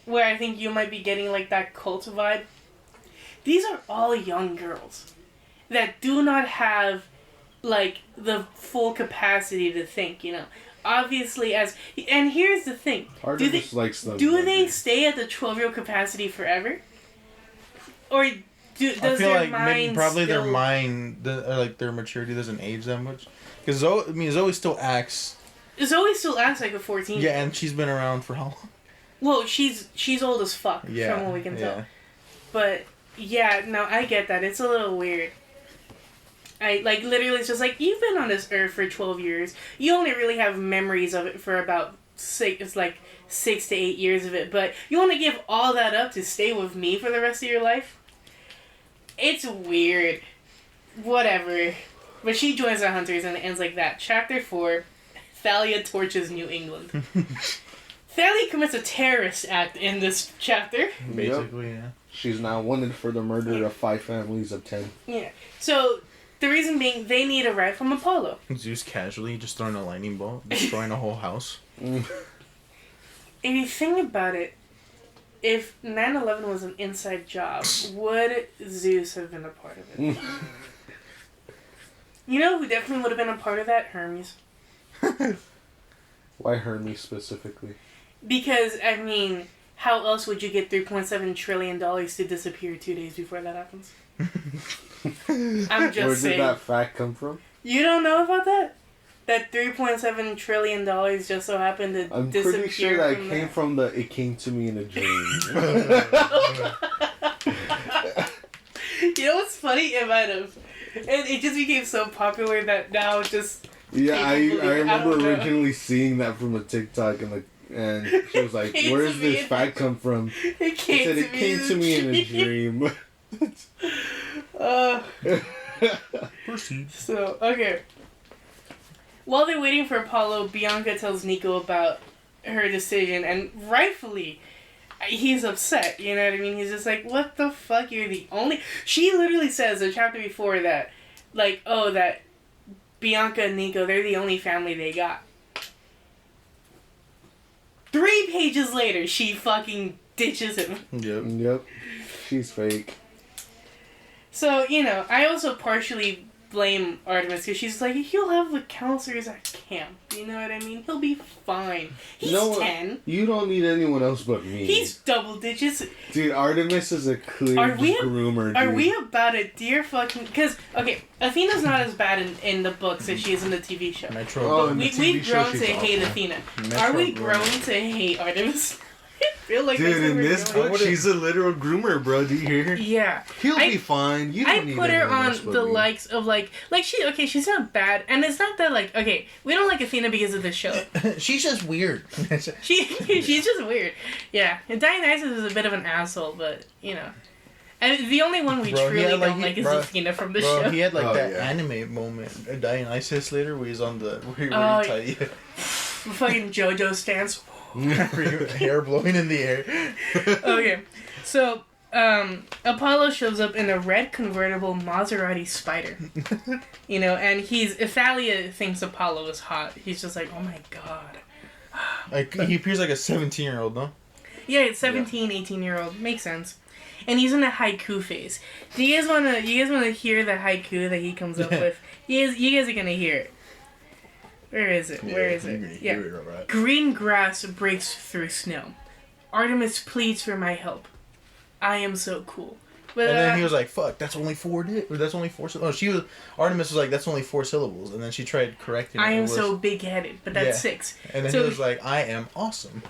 where I think you might be getting like that cult vibe. These are all young girls that do not have like the full capacity to think, you know. Obviously, and here's the thing:
Artemis likes them.
Do they stay at the 12-year-old capacity forever, or does
I feel
their
like
mind
probably
still...
their mind, like their maturity doesn't age that much? Because Zoe still acts.
Zoe still acts like a 14.
Yeah, and she's been around for how long?
Well, she's old as fuck from what we can tell. But yeah, no, I get that. It's a little weird. I like literally it's just like you've been on this earth for 12 years. You only really have memories of it for about 6 to 8 years of it, but you want to give all that up to stay with me for the rest of your life? It's weird. Whatever. But she joins the Hunters and it ends like that. Chapter 4, Thalia torches New England. Thalia commits a terrorist act in this chapter.
Basically, yeah.
She's now wanted for the murder of 5 families of 10.
Yeah. So, the reason being, they need a ride from Apollo.
Zeus casually just throwing a lightning bolt, destroying a whole house.
If you think about it, if 9/11 was an inside job, would Zeus have been a part of it? You know who definitely would have been a part of that? Hermes.
Why Hermes specifically?
Because, I mean, how else would you get $3.7 trillion to disappear 2 days before that happens? I'm just saying.
Where did that fact come from?
You don't know about that? That $3.7 trillion just so happened to disappear.
I'm pretty sure that came from It Came to Me in a Dream.
You know what's funny? It might have. And it just became so popular that now just...
Yeah, I remember originally seeing that from a TikTok and she was like, where does this fact come from?
It came
to me in a dream.
Proceed.
So, okay. While they're waiting for Apollo, Bianca tells Nico about her decision, and rightfully, he's upset, you know what I mean? He's just like, what the fuck, you're the only... She literally says in chapter before that, like, oh, that Bianca and Nico, they're the only family they got. 3 pages later, she fucking ditches him.
Yep. She's fake.
So, you know, I also partially blame Artemis because she's like, he'll have the counselors at camp. You know what I mean? He'll be fine. He's 10.
You don't need anyone else but me.
He's double digits.
Dude, Artemis is a clear groomer, dude.
Are we about a dear fucking... Because, okay, Athena's not as bad in the books as she is in the TV show. We've grown to hate Athena. Are we grown to hate Artemis? I feel like
dude, in this book, she's a literal groomer, bro. Do you hear her?
Yeah.
He'll be fine. You don't need
put her on the
me.
likes of, she's not bad. And it's not that, okay, we don't like Athena because of the show.
She's just weird.
She's just weird. Yeah. And Dionysus is a bit of an asshole, but, you know. And the only one we truly don't like is Athena from the show.
He had, that anime moment, Dionysus later, where he's on the...
Fucking JoJo stance.
Hair blowing in the air.
Okay, so Apollo shows up in a red convertible Maserati Spider. You know, and Thalia thinks Apollo is hot. He's just like, oh my god.
He appears like a 17-year-old, no?
Yeah, it's 17, 18-year-old. Makes sense. And he's in a haiku phase. Do you guys wanna hear the haiku that he comes up with? You guys are gonna hear it. Where is it? Where is it? Yeah.
Right.
Green grass breaks through snow. Artemis pleads for my help. I am so cool. But,
and then he was like, "Fuck, that's only 4 That's only 4 syllables." Oh, Artemis was like, "That's only 4 syllables," and then she tried correcting it.
I am so big-headed, but that's 6.
And then
so
he was like, "I am awesome."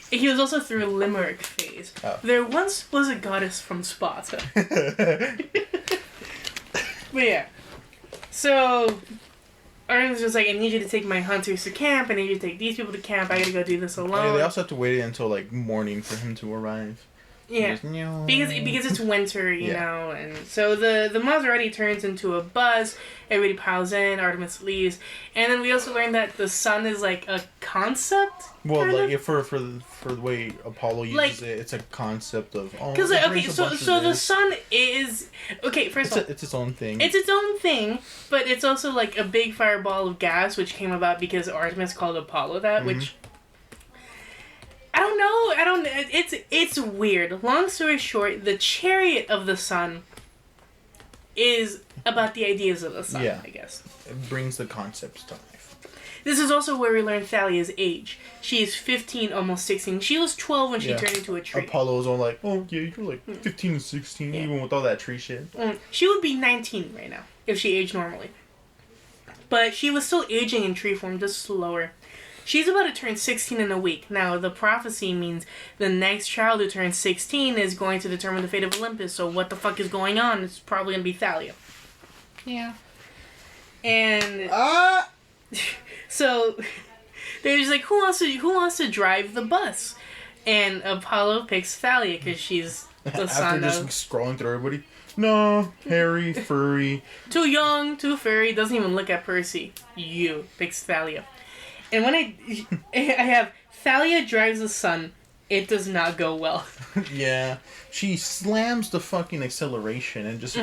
He was also through a limerick phase.
Oh.
There once was a goddess from Sparta. But yeah. So, Artemis was like, I need you to take my hunters to camp. I need you to take these people to camp. I gotta go do this alone.
Yeah, they also have to wait until like morning for him to arrive.
Yeah, because it's winter, you know, and so the Maserati turns into a buzz. Everybody piles in. Artemis leaves, and then we also learned that the sun is like a concept.
Well, like for the way Apollo uses it, it's a concept of
because so the sun is First of all,
it's its own thing.
It's its own thing, but it's also like a big fireball of gas, which came about because Artemis called Apollo that, which. I don't know. It's weird. Long story short, the chariot of the sun is about the ideas of the sun, I guess.
It brings the concepts to life.
This is also where we learn Thalia's age. She is 15, almost 16. She was 12 when she turned into a tree.
Apollo was all like, "Oh, yeah, you're like 15 and 16, even with all that tree shit."
She would be 19 right now, if she aged normally. But she was still aging in tree form, just slower. She's about to turn 16 in a week. Now, the prophecy means the next child who turns 16 is going to determine the fate of Olympus. So what the fuck is going on? It's probably going to be Thalia. Yeah. And... So, they're just like, who wants to drive the bus? And Apollo picks Thalia because she's the son
After just scrolling through everybody. No, hairy, furry.
Too young, too furry, doesn't even look at Percy. You picks Thalia. And when I have Thalia drives the sun, it does not go well.
Yeah. She slams the fucking acceleration and just...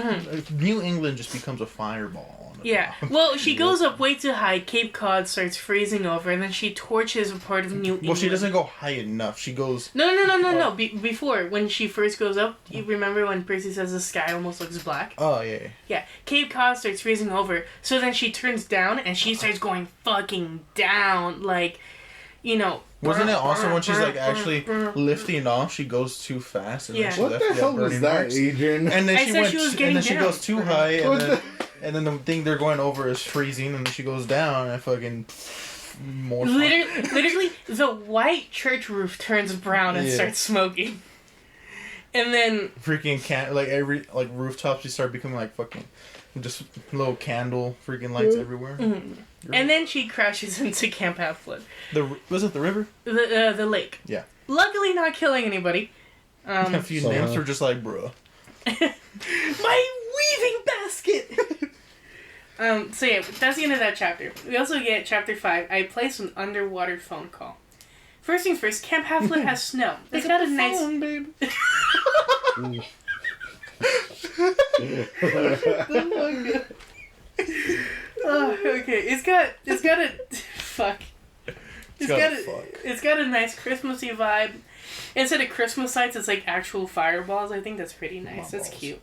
New England just becomes a fireball.
Yeah. Well, she goes up way too high. Cape Cod starts freezing over, and then she torches a part of New England.
Well, she doesn't go high enough. She goes...
No. Before, when she first goes up, you remember when Percy says the sky almost looks black?
Oh, yeah.
Yeah. Cape Cod starts freezing over, so then she turns down, and she starts going fucking down, like, you know...
Wasn't it also when she's like actually lifting off, she goes too fast? And then she
what
left
the hell was that,
marks.
Adrian?
And then
she
goes too high, and then the thing they're going over is freezing, and then she goes down, and fucking more.
Literally, the white church roof turns brown and starts smoking, and then
freaking every rooftops just start becoming like fucking just little candle freaking lights everywhere.
And then she crashes into Camp Half-Blood.
Was it the river?
The lake.
Yeah.
Luckily not killing anybody.
A few nymphs were just like, bruh.
My weaving basket! So yeah, that's the end of that chapter. We also get chapter 5. I placed an underwater phone call. First things first, Camp Half-Blood has snow. It's got a nice...
phone, babe.
Oh, okay. It's got a fuck. It's got a nice Christmassy vibe. Instead of Christmas lights, it's like actual fireballs. I think that's pretty nice. That's cute.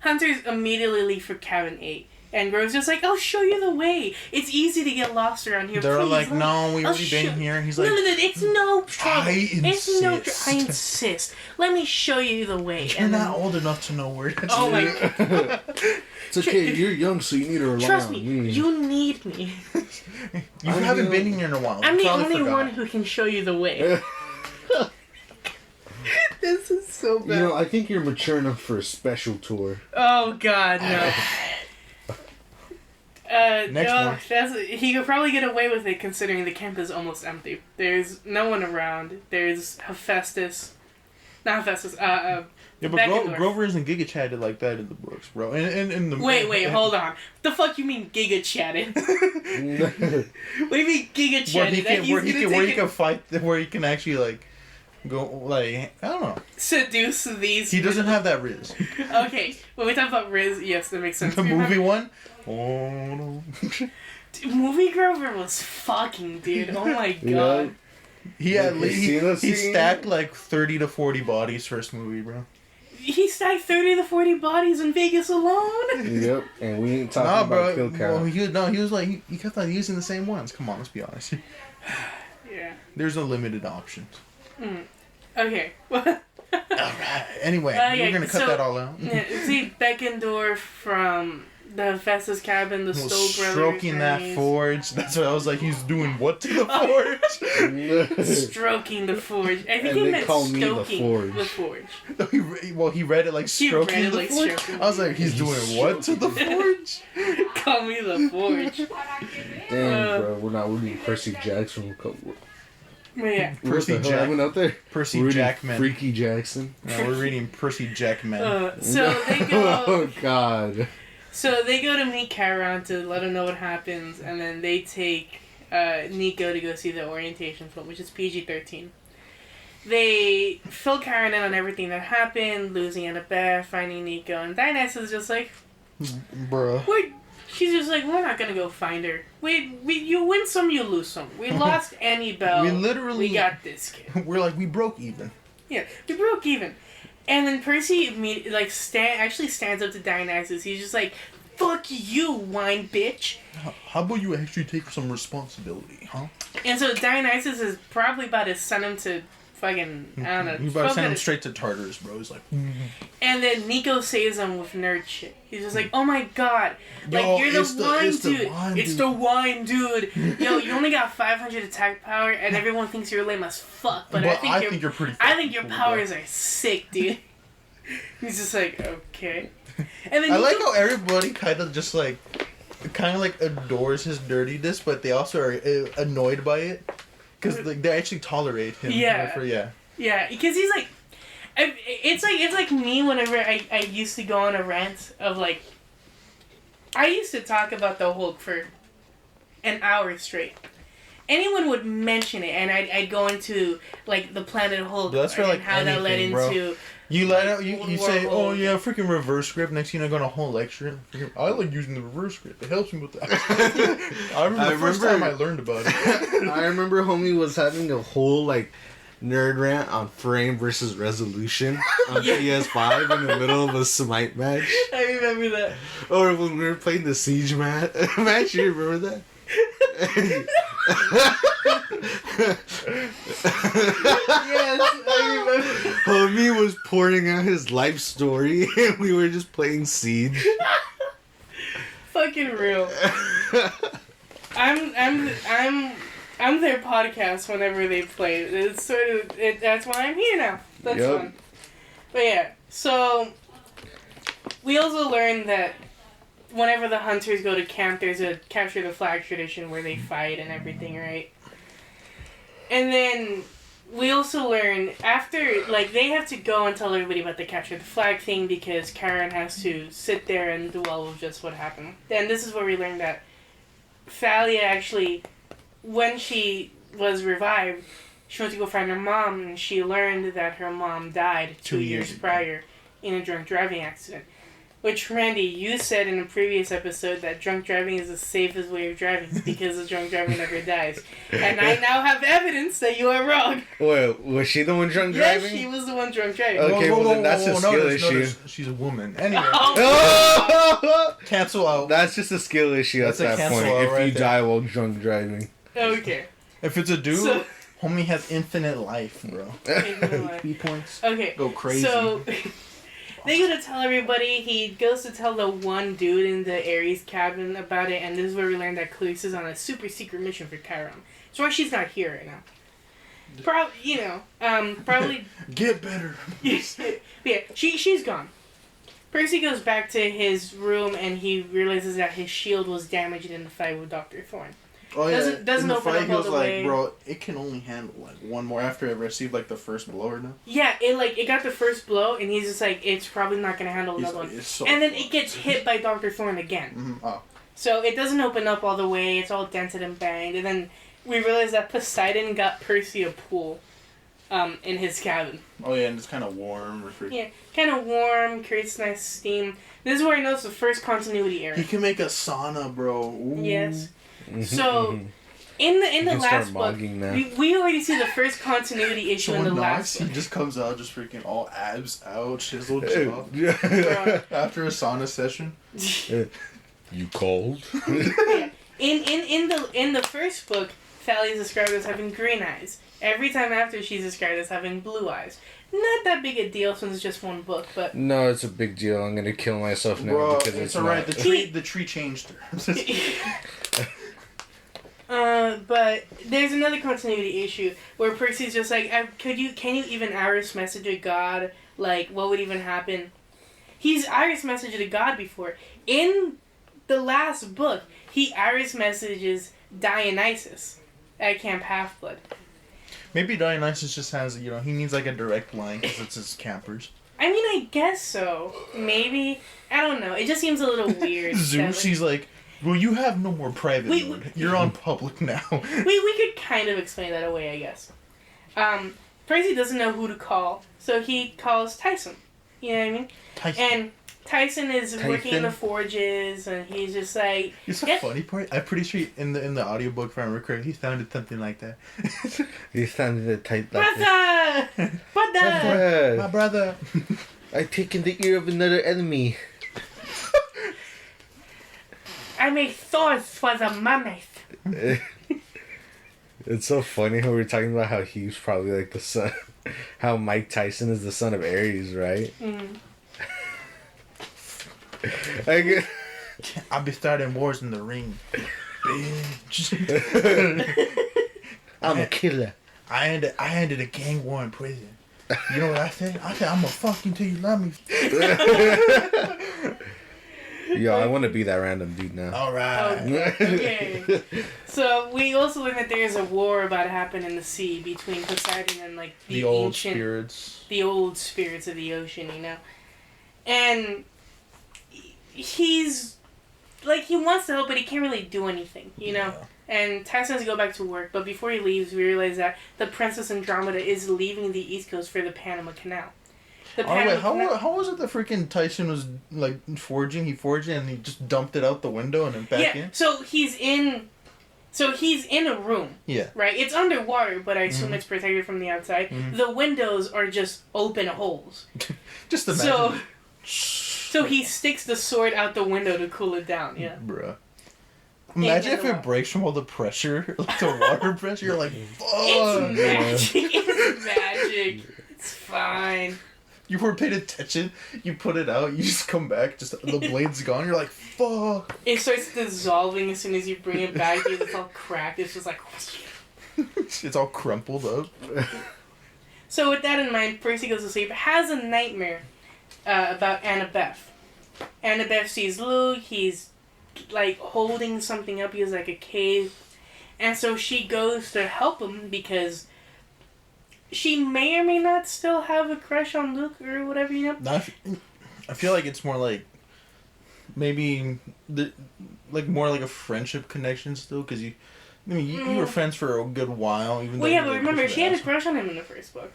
Hunters immediately leave for cabin 8. And Grove's just like, I'll show you the way. It's easy to get lost around here.
They're like, no, we've already been here. He's like,
no, it's no trouble.
I
I insist. Let me show you the way.
You're not old enough to know where to
Oh my god.
It's okay, you're young, so you need to rely
Trust
on
me,
me.
You need me.
You haven't been here in a while.
I'm the only one who can show you the way. This is so bad.
You know, I think you're mature enough for a special tour.
Oh god, no.
Next one.
He could probably get away with it considering the camp is almost empty. There's no one around. There's Hephaestus. Not Hephaestus,
yeah, but Grover isn't Giga chatted like that in the books, bro. In the
Wait, hold on. The fuck you mean Giga chatted? What do you mean Giga chatted?
Where he can fight, where he can actually like go like I don't know.
Seduce these.
He doesn't have that Riz.
Okay, when we talk about Riz, yes, that makes sense.
The movie one. Oh no.
Movie Grover was fucking dude. Oh my god.
He stacked like 30 to 40 bodies first movie, bro.
he stacked 30 to 40 bodies in Vegas alone.
Yep, and we ain't talking about kill count.
Well, he was like, he kept on using the same ones. Come on, let's be honest.
Yeah.
There's no limited options.
Okay.
Alright. Anyway, we're gonna cut that all out.
Yeah, see Beckendorf from the Festus cabin, the Stowe brothers.
Stroking that forge. That's what I was like, he's doing what to the forge?
Stroking the forge. I think
And
he
they
meant
call me the
stoking
forge.
the forge.
Well, he read it like stroking the forge.
stroking.
I was like, he's doing what to the forge?
Call me the forge.
Damn, bro, we're not reading Percy Jackson.
Yeah.
Percy
What the hell happened out there?
Percy
We're reading
Jackman.
Freaky Jackson.
No, we're reading Percy Jackman.
So they go.
Oh God.
So they go to meet Chiron to let him know what happens, and then they take Nico to go see the orientation film, which is PG-13. They fill Chiron in on everything that happened, losing Annabeth, finding Nico, and Dionysus is just like,
Bruh.
"What?" She's just like, "We're not gonna go find her. We you win some, you lose some. We lost Annie Bell. We got this kid.
We're like, we broke even.
Yeah, we broke even." And then Percy actually stands up to Dionysus. He's just like, "Fuck you, wine bitch."
How about you actually take some responsibility, huh?
And so Dionysus is probably about to send him to fucking, I don't know.
He's about to send him straight to Tartarus, bro. He's like...
And then Nico saves him with nerd shit. He's just like, "Oh my god. Like,
Yo,
you're the wine dude. It's the wine dude. Yo, you only got 500 attack power, and everyone thinks you're lame as fuck. But I think you're
pretty
I think your
cool,
powers
bro.
are sick, dude." He's just like, "Okay." And then
I like how everybody kind of just like... kind of like adores his dirtiness, but they also are annoyed by it. Because like, they actually tolerate him.
Yeah. Yeah, because he's like... It's like me whenever I used to go on a rant of like... I used to talk about the Hulk for an hour straight. Anyone would mention it, and I'd go into like the Planet Hulk.
That's for like
how that led
bro.
into.
You let out. You say,
Hulk.
"Oh yeah, freaking reverse grip." Next thing you know, going a whole lecture. I like using the reverse grip. It helps me with that. I remember the first time I learned about it.
I remember homie was having a whole like nerd rant on frame versus resolution on PS5 in the middle of a Smite match.
I remember that.
Or when we were playing the Siege match, you remember that?
Yes, I remember.
Homie was pouring out his life story, and we were just playing Siege.
Fucking real. I'm their podcast whenever they play. It's sort of that's why I'm here now. That's fun. But yeah, so we also learned that whenever the hunters go to camp, there's a capture the flag tradition where they fight and everything, right? And then we also learn after, like, they have to go and tell everybody about the capture the flag thing because Karen has to sit there and dwell with just what happened. Then this is where we learned that Thalia actually, when she was revived, she went to go find her mom, and she learned that her mom died 2 years prior in a drunk driving accident. Which, Randy, you said in a previous episode that drunk driving is the safest way of driving because the drunk driver never dies. And I now have evidence that you are wrong.
Wait, was she the one drunk driving?
Yes, she was the one drunk driving.
Okay, well then that's a skill issue.
She's a woman. Anyway. Cancel out.
That's just a skill issue at that point if you die while drunk driving.
Okay.
If it's a dude, homie has infinite life, bro.
Infinite
points.
Okay.
Go crazy.
So... They go to tell everybody. He goes to tell the one dude in the Ares cabin about it, and this is where we learn that Khalees is on a super secret mission for Chiron. That's why she's not here right now. Probably...
Get better.
Yeah, she's gone. Percy goes back to his room, and he realizes that his shield was damaged in the fight with Dr. Thorne.
Oh yeah,
doesn't
in the
open
fight,
up
he
all
was
the
like,
way.
bro, it can only handle like one more after it received like the first blow or no.
Yeah, it got the first blow, and he's just like, it's probably not gonna handle another one. And then it gets hit by Dr. Thorne again.
Mm-hmm. Oh.
So it doesn't open up all the way. It's all dented and banged, and then we realize that Poseidon got Percy a pool, in his cabin.
Oh yeah, and it's kind of warm,
Yeah, kind of warm, creates nice steam. This is where I notice the first continuity error.
You can make a sauna, bro. Ooh.
Yes. So, In the
can
last
start
book,
mogging now.
we already see the first continuity issue in the last
He
book.
just comes out just freaking all abs out, chiseled
Hey,
jaw.
yeah.
After a sauna session.
You cold?
Yeah. In the first book, Sally is described as having green eyes. Every time after, she's described as having blue eyes. Not that big a deal since it's just one book, but
No, it's a big deal. I'm gonna kill myself now
Bro,
because
it's
not.
alright. The tree changed her.
but there's another continuity issue where Percy's just like, can you even Iris message a god? Like, what would even happen? He's Iris messaged a god before. In the last book, he Iris messages Dionysus at Camp Half-Blood.
Maybe Dionysus just has, he needs like a direct line because it's his campers.
I mean, I guess so. Maybe. I don't know. It just seems a little weird.
Zeus, he's like, well, you have no more private
Wait,
mode. You're on public now.
we could kind of explain that away, I guess. Percy doesn't know who to call, so he calls Tyson. You know what I mean?
Tyson.
And Tyson is working in the forges, and he's just like...
It's the funny part. I'm pretty sure in the audiobook, if I remember correctly, he sounded something like that.
He sounded tight like this.
Brother! Brother!
My brother.
I've taken the ear of another enemy.
I make swords for the mammoth.
It's so funny how we're talking about how he's probably like the son, how Mike Tyson is the son of Ares, right? I get.
I'll be starting wars in the ring. Bitch.
I'm a killer.
I ended a gang war in prison. You know what I said? I said, I'm gonna fuck you till you love me.
Yo, I want to be that random dude now.
Alright.
Okay. So we also learned that there's a war about to happen in the sea between Poseidon and like the
old
ancient,
spirits.
the old spirits of the ocean, and he's like, he wants to help, but he can't really do anything,
Yeah.
And Tyson has to go back to work, but before he leaves, we realize that the Princess Andromeda is leaving the East Coast for the Panama Canal. The
How was it that freaking Tyson was like forging? He forged it and he just dumped it out the window and then back in.
So he's in a room.
Yeah.
Right? It's underwater, but I assume it's protected from the outside. The windows are just open holes.
Just imagine.
So he sticks the sword out the window to cool it down, yeah.
Bruh. Imagine
in
if
the
it
water.
breaks from all the pressure, like the water pressure. You're like, fuck.
It's magic. It's magic. It's fine.
You weren't paying attention. You put it out. You just come back. Just the blade's gone. You're like, fuck.
It starts dissolving as soon as you bring it back because it's all cracked. It's just like...
It's all crumpled up.
So with that in mind, Percy goes to sleep, has a nightmare about Annabeth. Annabeth sees Luke, he's like holding something up, he has like a cave. And so she goes to help him because she may or may not still have a crush on Luke or whatever,
I feel like it's more like maybe more like a friendship connection still, because you were friends for a good while. Even
Well,
though
yeah, but remember, she had a crush on him in the first book.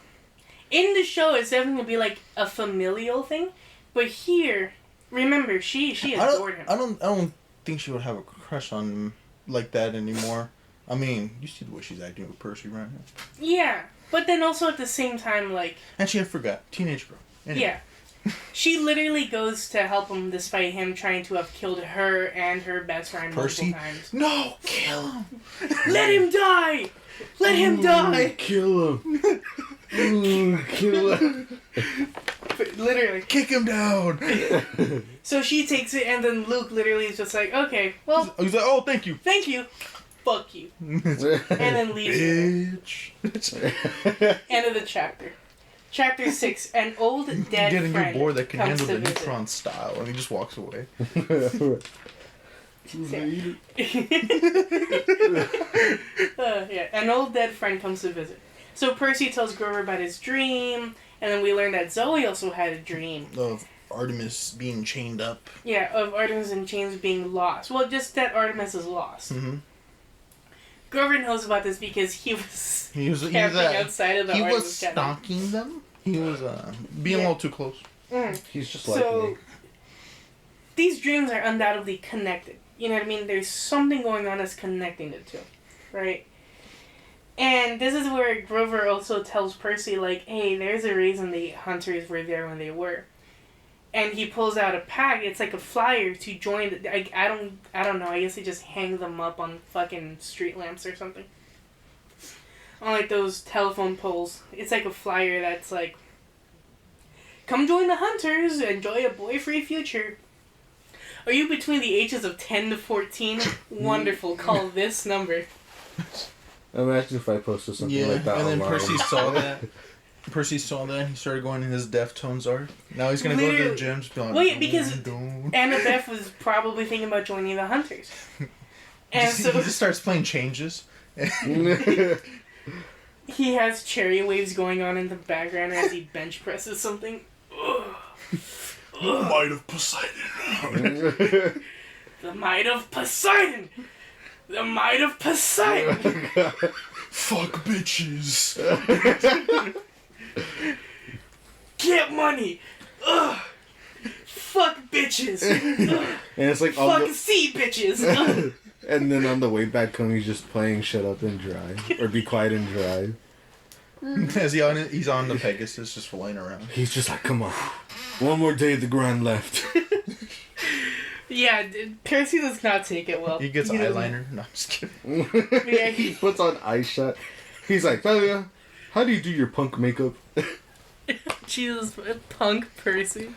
In the show, it's definitely going to be like a familial thing, but here, remember, she adored him.
I don't think she would have a crush on him like that anymore. I mean, you see the way she's acting with Percy right now.
Yeah, but then also at the same time, like...
And she had forgot. Teenage girl. Anyway.
Yeah. She literally goes to help him despite him trying to have killed her and her best friend
Percy?
multiple times.
No! Kill him!
Let him die! Let him die!
Kill him. Ooh, kill him.
Literally.
Kick him down!
So she takes it, and then Luke literally is just like, okay, well,
He's like, oh, thank you.
thank you. Fuck you. And then leaves her.
Bitch.
End of the chapter. Chapter 6. An old dead
Get a new
friend
board that can
comes
handle
to
the
visit.
neutron style, and he just walks away.
Yeah, an old dead friend comes to visit. So Percy tells Grover about his dream, and then we learn that Zoe also had a dream.
Of Artemis being chained up.
Yeah, of Artemis in chains being lost. Well, just that Artemis is lost.
Mm-hmm.
Grover knows about this because he was camping outside of the
he
Artemis
was
cabin.
stalking them. He was being a little too close.
He's just like
So,
me.
these dreams are undoubtedly connected. You know what I mean? There's something going on that's connecting the two. right? And this is where Grover also tells Percy, like, hey, there's a reason the hunters were there when they were. And he pulls out a pack. It's like a flyer to join. I don't know. I guess they just hang them up on fucking street lamps or something. On like those telephone poles. It's like a flyer that's like, come join the hunters. Enjoy a boy-free future. Are you between the ages of 10 to 14? Wonderful. Call this number.
Imagine if I posted something like that
and then
online.
Percy saw that. Percy saw that and he started going in his Deftones art. Now he's gonna go to the gym. Like,
wait, because Annabeth was probably thinking about joining the hunters. And
he
so
just starts playing changes.
he has cherry waves going on in the background as he bench presses something.
The might of Poseidon.
The might of Poseidon! The might of Poseidon!
Fuck bitches.
Get money! Ugh! Fuck bitches! Ugh.
And it's like
Fuck sea bitches! Ugh.
And then on the way back home, he's just playing Shut Up and Drive. Or Be Quiet and Drive.
He's on the Pegasus just flying around.
He's just like, come on. One more day of the grind left.
Yeah, Percy does not take it well.
He gets
You know,
eyeliner. No, I'm just kidding.
Yeah,
He puts on eye shot. He's like, Thalia, how do you do your punk makeup?
Jesus, punk Percy.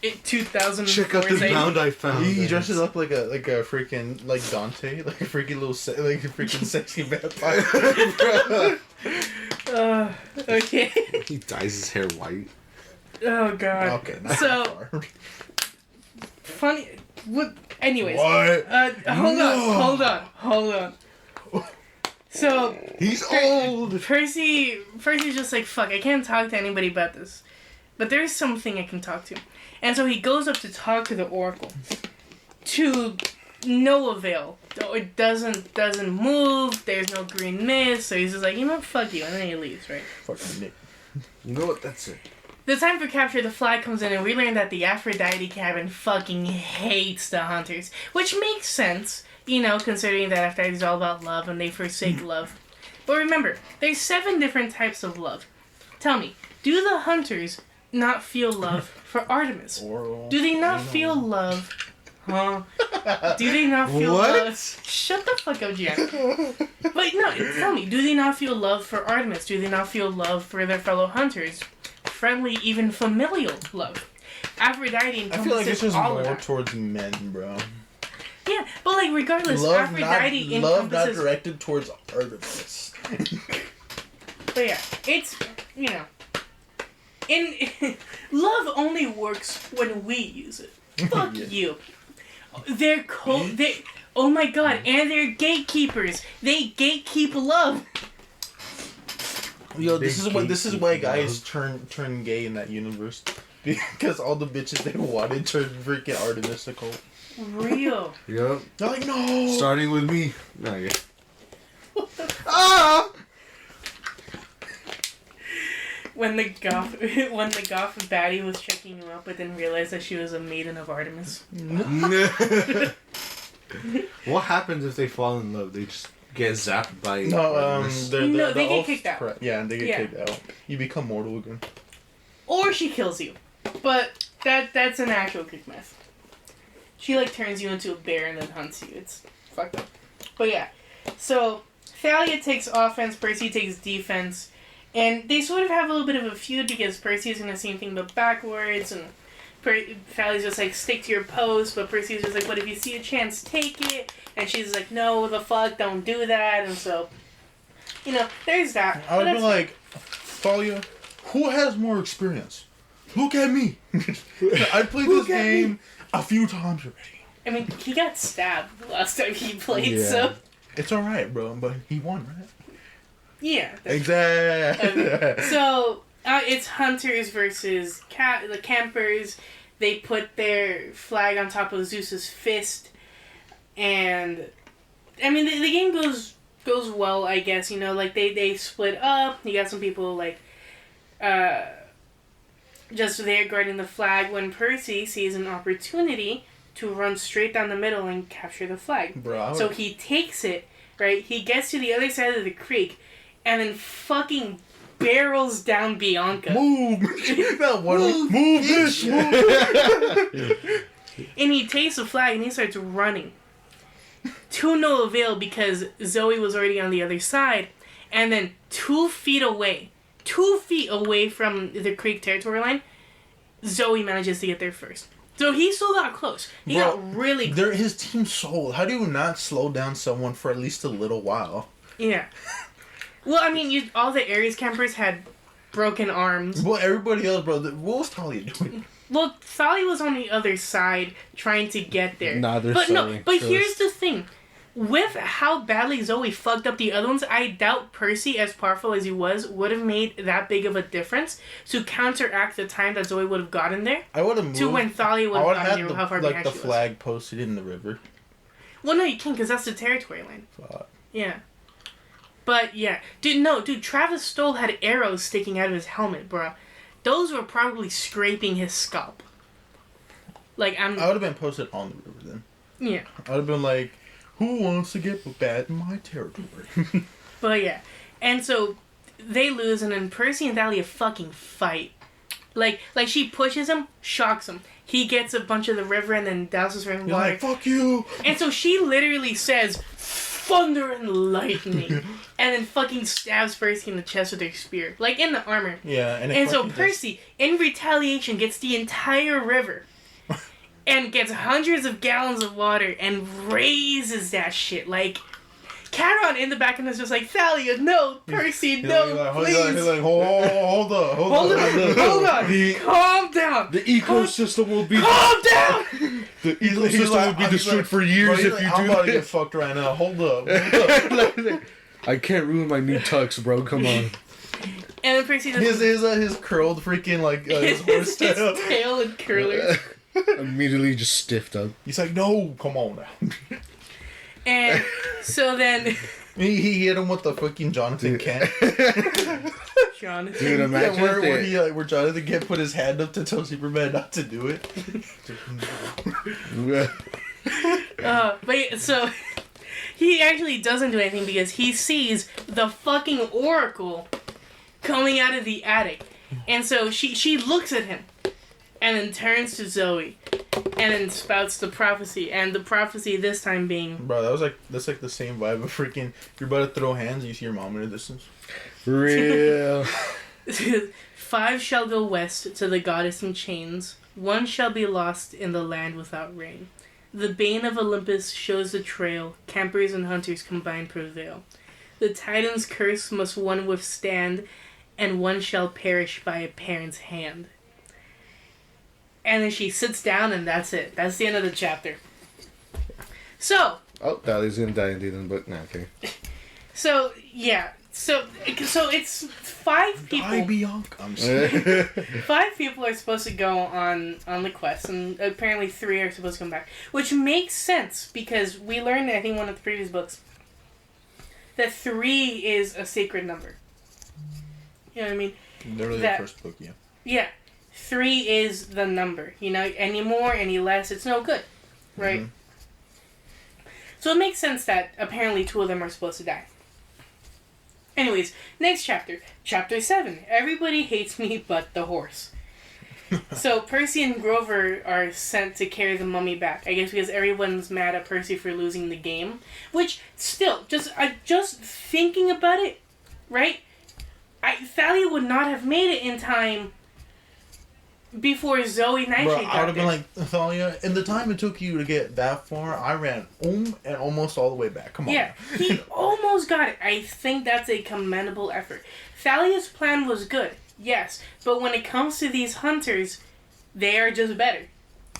In 2004.
Check out this mound I found.
He dresses up like a freaking like Dante, like a freaking little like a freaking sexy vampire.
Okay.
He dyes his hair white.
Oh god.
Okay. Not
So
that far.
funny. What? Anyways.
What?
Hold on. So
He's old.
Percy's just like, fuck, I can't talk to anybody about this. But there's something I can talk to. And so he goes up to talk to the Oracle. To no avail. It doesn't move, there's no green mist, so he's just like, you know what, fuck you, and then he leaves, right?
Fucking Nick.
You know what? That's it.
The time for capture, the flag comes in, and we learn that the Aphrodite cabin fucking hates the hunters. Which makes sense, you know, considering that Aphrodite is all about love, and they forsake love. But remember, there's 7 different types of love. Tell me, do the hunters not feel love for Artemis? Do they not feel love? Huh? Do they not feel love? Shut the fuck up, Gian. But no, tell me, do they not feel love for Artemis? Do they not feel love for their fellow hunters? Friendly, even familial love. Aphrodite encompasses
I feel like it's just
all of
more
that.
towards men, bro.
Yeah, but like regardless,
Love
Aphrodite
not
encompasses.
directed towards Artemis.
But yeah, it's, you know, love only works when we use it. Fuck
Yeah.
you. They're oh my god, and they're gatekeepers. They gatekeep love.
Yo, this is why guys turn gay in that universe. Because all the bitches they wanted turned freaking Artemis to cult.
Real.
Yep.
They're like, no!
Starting with me. No, yeah.
When the goth baddie was checking him out, but didn't realize that she was a maiden of Artemis.
What happens if they fall in love? They just get zapped by.
No,
They get kicked out.
Yeah, they get kicked out. You become mortal again.
Or she kills you. But that's an actual kick mess. She like turns you into a bear and then hunts you. It's fucked up. But yeah. So Thalia takes offense, Percy takes defense. And they sort of have a little bit of a feud because Percy's gonna see anything but backwards, and Thalia's just like, stick to your post, but Percy's just like, but if you see a chance, take it. And she's like, no, the fuck, don't do that. And so, you know, there's that.
I would be like, Thalia, who has more experience? Look at me. I played this game a few times already.
I mean, he got stabbed the last time he played,
Yeah.
so...
It's alright, bro, but he won, right?
Yeah.
Exactly.
So, it's hunters versus the campers. They put their flag on top of Zeus's fist. And, I mean, the game goes well, I guess. You know, like, they split up. You got some people, like, just there guarding the flag when Percy sees an opportunity to run straight down the middle and capture the flag.
Bro,
so he takes it, right? He gets to the other side of the creek, and then fucking barrels down Bianca.
Move! That one. Move this!
And he takes the flag and he starts running. To no avail because Zoe was already on the other side. And then 2 feet away from the creek territory line, Zoe manages to get there first. So he still got close. He got really close.
They're his team sold. How do you not slow down someone for at least a little while?
Yeah. Well, I mean, all the Ares campers had broken arms.
Well, everybody else, bro. What was Talia doing?
Well, Sally was on the other side trying to get there.
Nah, they're
but
selling.
no, but here's the thing. With how badly Zoe fucked up the other ones, I doubt Percy, as powerful as he was, would have made that big of a difference to counteract the time that Zoe would have gotten there.
I would have moved.
To when Thalia would have gotten there, how far behind
the
she was.
flag posted in the river.
Well, no, you can't, because that's the territory line.
Fuck.
Yeah. But, yeah. Dude, Travis Stoll had arrows sticking out of his helmet, bro. Those were probably scraping his scalp. Like, I would
have been posted on the river then.
Yeah.
I would have been like, who wants to get bad in my territory?
But, yeah. And so, they lose, and then Percy and Thalia fucking fight. Like she pushes him, shocks him. He gets a bunch of the river and then douses her in water.
Like, fuck you!
And so she literally says, thunder and lightning. And then fucking stabs Percy in the chest with her spear. Like, in the armor.
Yeah,
and so Percy, in retaliation, gets the entire river. And gets hundreds of gallons of water and raises that shit. Like, Charon in the back and is just like, Thalia, no, Percy, no, please.
He's like, hold on.
Calm down.
The ecosystem will be...
Calm down!
The ecosystem will be destroyed for years if you do
I'm about to get
that.
fucked right now. Hold up.
I can't ruin my new tux, bro. Come on.
And then Percy
does his curled freaking like his horse tail.
His tail and curlers.
Immediately just stiffed up.
He's like, no, come on now.
And so then
he hit him with the fucking Jonathan Kent.
Jonathan.
Dude, imagine
where Jonathan Kent put his hand up to tell Superman not to do it.
But yeah, so he actually doesn't do anything because he sees the fucking Oracle coming out of the attic. And so she looks at him and then turns to Zoe and then spouts the prophecy. And the prophecy this time being...
Bro, that's like the same vibe of freaking... You're about to throw hands and you see your mom in the distance.
Real.
5 shall go west to the goddess in chains. 1 shall be lost in the land without rain. The bane of Olympus shows the trail. Campers and hunters combined prevail. The Titan's curse must one withstand, and 1 shall perish by a parent's hand. And then she sits down, and that's it. That's the end of the chapter. So...
Oh, Thalia's gonna die indeed in the book. Nah, okay.
So, yeah. So it's 5 people.
Die, Bianca. I'm sorry.
5 people are supposed to go on the quest, and apparently 3 are supposed to come back. Which makes sense, because we learned, I think, one of the previous books, that 3 is a sacred number. You know what I mean?
Literally the first book, yeah.
Yeah. 3 is the number. You know, any more, any less, it's no good. Right? Mm-hmm. So it makes sense that apparently 2 of them are supposed to die. Anyways, next chapter. Chapter 7. Everybody hates me but the horse. So Percy and Grover are sent to carry the mummy back. I guess because everyone's mad at Percy for losing the game. Which, still, just thinking about it, right? Thalia would not have made it in time before Zoe Nightshade got there.
I would have been like, Thalia, in the time it took you to get that far, I ran and almost all the way back. Come on.
Yeah, he almost got it. I think that's a commendable effort. Thalia's plan was good, yes, but when it comes to these hunters, they are just better.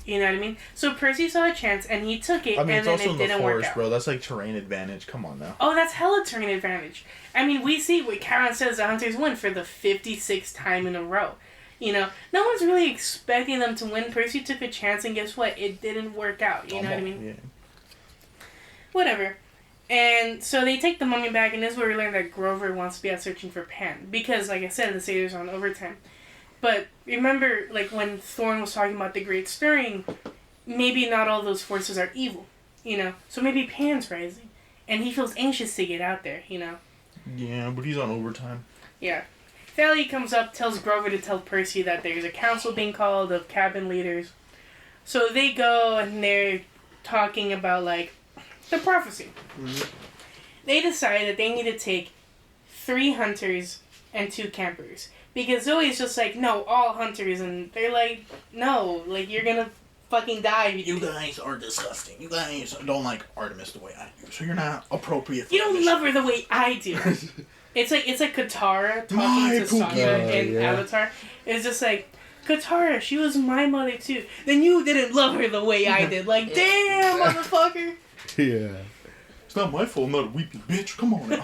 You know what I mean? So Percy saw a chance and he took it, and then it didn't work out.
Bro. That's like terrain advantage. Come on now.
Oh, that's hella terrain advantage. I mean, we see what Charon says the hunters win for the 56th time in a row. You know, no one's really expecting them to win. Percy took a chance, and guess what? It didn't work out. You know what I mean?
Yeah.
Whatever. And so they take the mummy back, and this is where we learn that Grover wants to be out searching for Pan. Because, like I said, the sailors are on overtime. But remember, like, when Thorne was talking about the Great Stirring, maybe not all those forces are evil, you know? So maybe Pan's rising. And he feels anxious to get out there, you know?
Yeah, but he's on overtime.
Yeah. Thalia comes up, tells Grover to tell Percy that there's a council being called of cabin leaders. So they go and they're talking about, like, the prophecy.
Mm-hmm.
They decide that they need to take 3 hunters and 2 campers. Because Zoe's just like, no, all hunters. And they're like, no, like, you're gonna fucking die.
You guys are disgusting. You guys don't like Artemis the way I do, so you're not appropriate for
You don't love her the way I do. It's like Katara talking to Sokka in Avatar. It's just like, Katara, she was my mother too. Then you didn't love her the way I did. Like, damn, motherfucker.
Yeah.
It's not my fault, I'm not a weepy bitch. Come on now.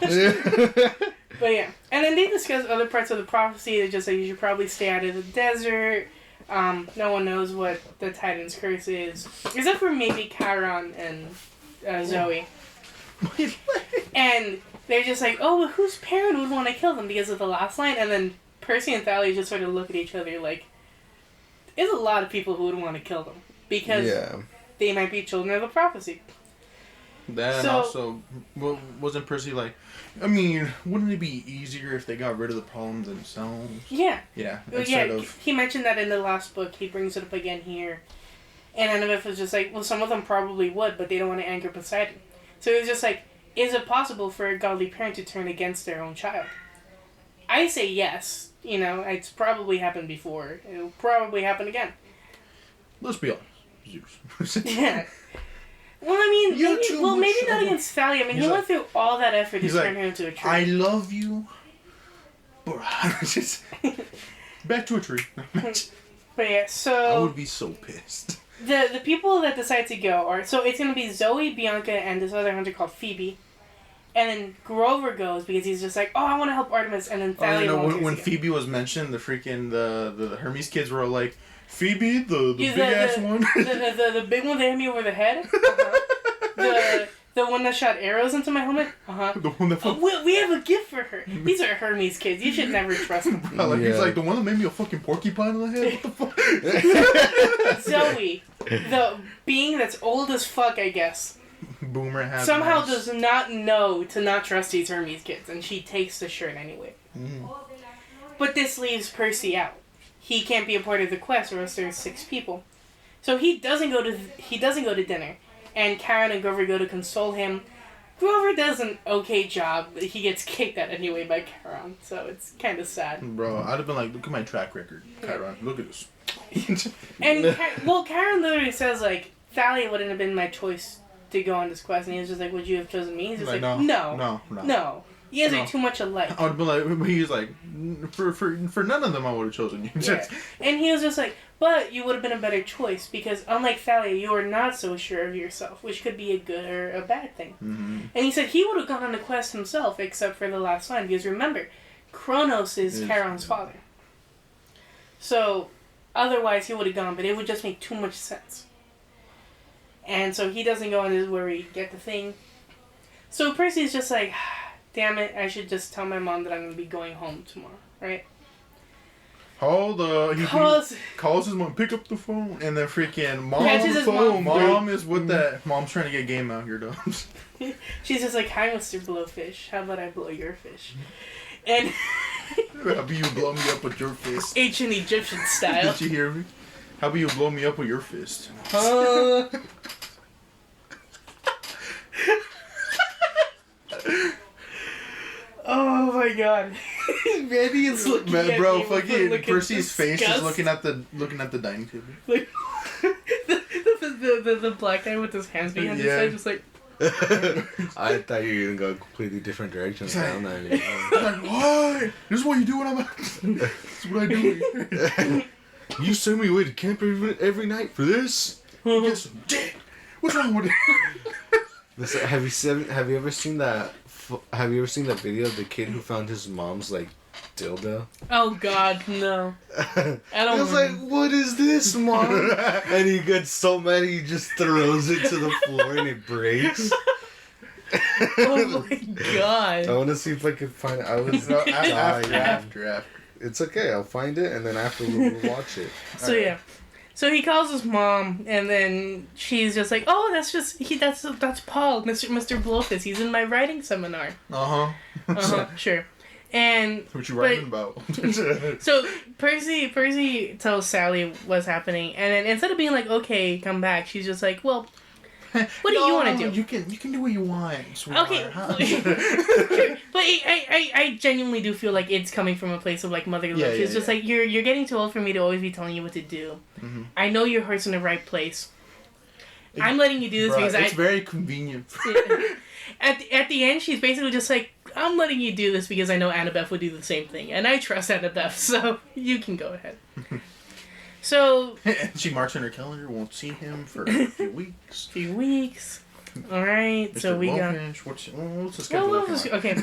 But yeah. And then they discuss other parts of the prophecy. It's just like, you should probably stay out of the desert. No one knows what the Titan's curse is. Except for maybe Chiron and Zoe. And they're just like, oh, well, whose parent would want to kill them because of the last line? And then Percy and Thalia just sort of look at each other like, there's a lot of people who would want to kill them. Because they might be children of the prophecy.
Then also, wasn't Percy like, I mean, wouldn't it be easier if they got rid of the problem themselves?
Yeah.
Yeah.
He mentioned that in the last book. He brings it up again here. And Annabeth was just like, well, some of them probably would, but they don't want to anger Poseidon. So it was just like, is it possible for a godly parent to turn against their own child? I say yes. You know, it's probably happened before. It'll probably happen again.
Let's be honest. Zeus.
Yeah. Well, I mean, maybe not against Thalia. I mean, he went through all that effort to turn her into a tree.
I love you, but just back to a tree.
But yeah, so
I would be so pissed.
The people that decide to go are, so it's gonna be Zoe, Bianca, and this other hunter called Phoebe, and then Grover goes because he's just like, oh, I want to help Artemis, and then Thalia.
When Phoebe was mentioned, the freaking the Hermes kids were all like, Phoebe, the big ass one?
The big one that hit me over the head? Uh-huh. The one that shot arrows into my helmet? Uh-huh.
The one that
we have a gift for her. These are Hermes kids. You should never trust them.
He's like, the one that made me a fucking porcupine in the head? What the fuck?
Zoe, the being that's old as fuck, I guess.
Boomer has
somehow does not know to not trust these Hermes kids, and she takes the shirt anyway.
Mm.
But this leaves Percy out. He can't be a part of the quest, or else there's 6 people. So he doesn't go to dinner, and Karen and Grover go to console him. Grover does an okay job, but he gets kicked out anyway by Karen, so it's kind of sad.
Bro, I'd have been like, look at my track record, Karen. Look at this.
And Karen literally says like, Thalia wouldn't have been my choice to go on this quest, and he was just like, would you have chosen me? He's just like, no. You guys are too much alike.
I would be like, he's like, for none of them I would have chosen you.
Yeah. And he was just like, but you would have been a better choice because unlike Thalia, you are not so sure of yourself, which could be a good or a bad thing.
Mm-hmm.
And he said he would have gone on the quest himself, except for the last line, because remember, Kronos is Charon's father. So, otherwise he would have gone, but it would just make too much sense. And so he doesn't go, and this is where we get the thing. So Percy's just like, damn it, I should just tell my mom that I'm going to be going home tomorrow, right?
Hold on. He calls his mom, pick up the phone, and then freaking mom is with that. Mom's trying to get game out here, dogs.
She's just like, hi, Mr. Blowfish. How about I blow your fish? And
how about you blow me up with your fist?
Ancient Egyptian style.
Did you hear me? How about you blow me up with your fist?
Oh my god. Randy is looking at
bro,
me
fucking Percy's face is looking at the dining table.
Like, the black guy with his hands behind his head, just like.
I thought you were gonna go a completely different direction.
Like, what? This is what you do when I'm out. This is what I do.
You send me away to camp every night for this?
Get some dick. What's wrong with it?
Have you ever seen that? Have you ever seen that video of the kid who found his mom's like dildo?
Oh God, no! I don't.
I was like, "What is this, mom?" And he gets so mad he just throws it to the floor and it breaks.
Oh my God!
I want to see if I can find it. I was
after.
It's okay. I'll find it and then after we'll watch it.
So yeah. So he calls his mom, and then she's just like, "Oh, that's Paul, Mr. Blowfist. He's in my writing seminar." Sure. And
what you writing about?
So Percy tells Sally what's happening, and then instead of being like, "Okay, come back," she's just like, "Well, what do you want to do?
You can do what you want, sweetheart."
Okay, but I genuinely do feel like it's coming from a place of like motherly love. It's just like you're getting too old for me to always be telling you what to do. Mm-hmm. I know your heart's in the right place. I'm letting you do this because
it's very convenient.
At the end, she's basically just like, I'm letting you do this because I know Annabeth would do the same thing, and I trust Annabeth, so you can go ahead. So
she marks in her calendar. Won't see him for a few weeks.
All right.
Mr.
So we got.
What's the schedule?
Okay.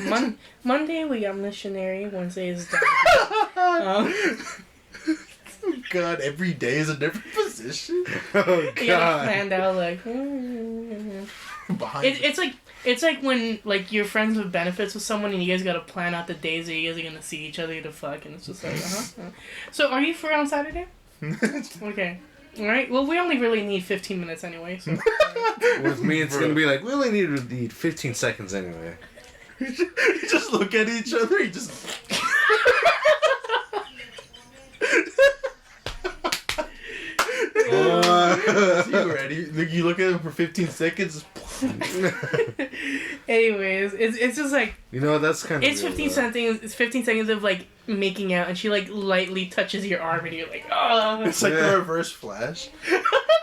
Monday we got missionary. Wednesday is done.
God, every day is a different position.
Oh God.
Yeah, planned out like. It's like when like you're friends with benefits with someone and you guys gotta plan out the days that you guys are gonna see each other to fuck, and it's just like So are you free on Saturday? Okay. Alright, well we only really need 15 minutes anyway, so.
With me it's gonna be like, we only need 15 seconds anyway.
You just look at each other, you just... You ready? You look at him for 15 seconds.
Anyways, it's just like,
you know, that's kind of
it's 15 seconds. It's 15 seconds of like making out, and she like lightly touches your arm, and you're like, oh.
It's like the Reverse Flash.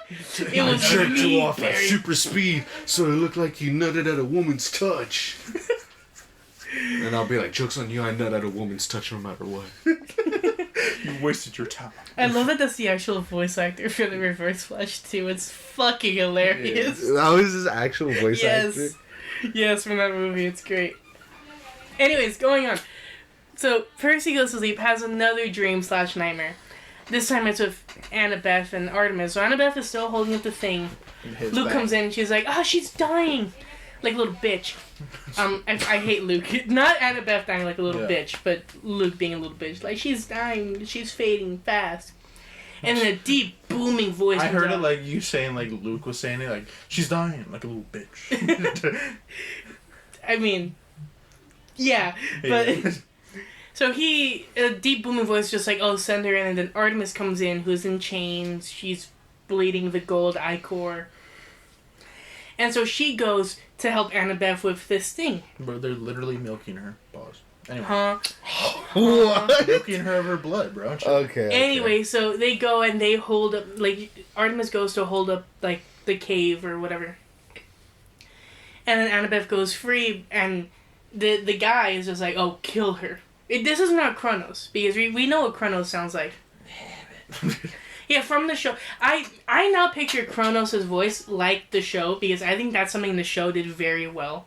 It was
jerked
me,
you off at
Barry.
super speed, so it looked like you nutted at a woman's touch. And I'll be like, joke's on you, I nut at a woman's touch no matter what.
You wasted your time.
I love that that's the actual voice actor for the Reverse Flash too. It's fucking hilarious.
Yeah. That was his actual voice actor?
Yes, from that movie. It's great. Anyways, going on. So, Percy goes to sleep, has another dream/nightmare. This time it's with Annabeth and Artemis. So Annabeth is still holding up the thing. Luke comes in, she's like, she's dying! Like a little bitch. I hate Luke. Not Annabeth dying like a little bitch, but Luke being a little bitch. Like, she's dying, she's fading fast. And then a deep, booming voice
I heard
out.
it like you saying, like Luke was saying it, like, she's dying, like a little bitch.
I mean, yeah, but... So a deep booming voice just like, send her in, and then Artemis comes in, who's in chains, she's bleeding the gold ichor. And so she goes to help Annabeth with this thing.
Bro, they're literally milking her. Pause. Anyway.
What?
Milking her of her blood, bro.
Okay.
Anyway, so they go and they hold up, like, Artemis goes to hold up, like, the cave or whatever. And then Annabeth goes free, and the guy is just like, kill her. This is not Kronos, because we know what Kronos sounds like. Yeah, from the show. I now picture Kronos' voice like the show, because I think that's something the show did very well.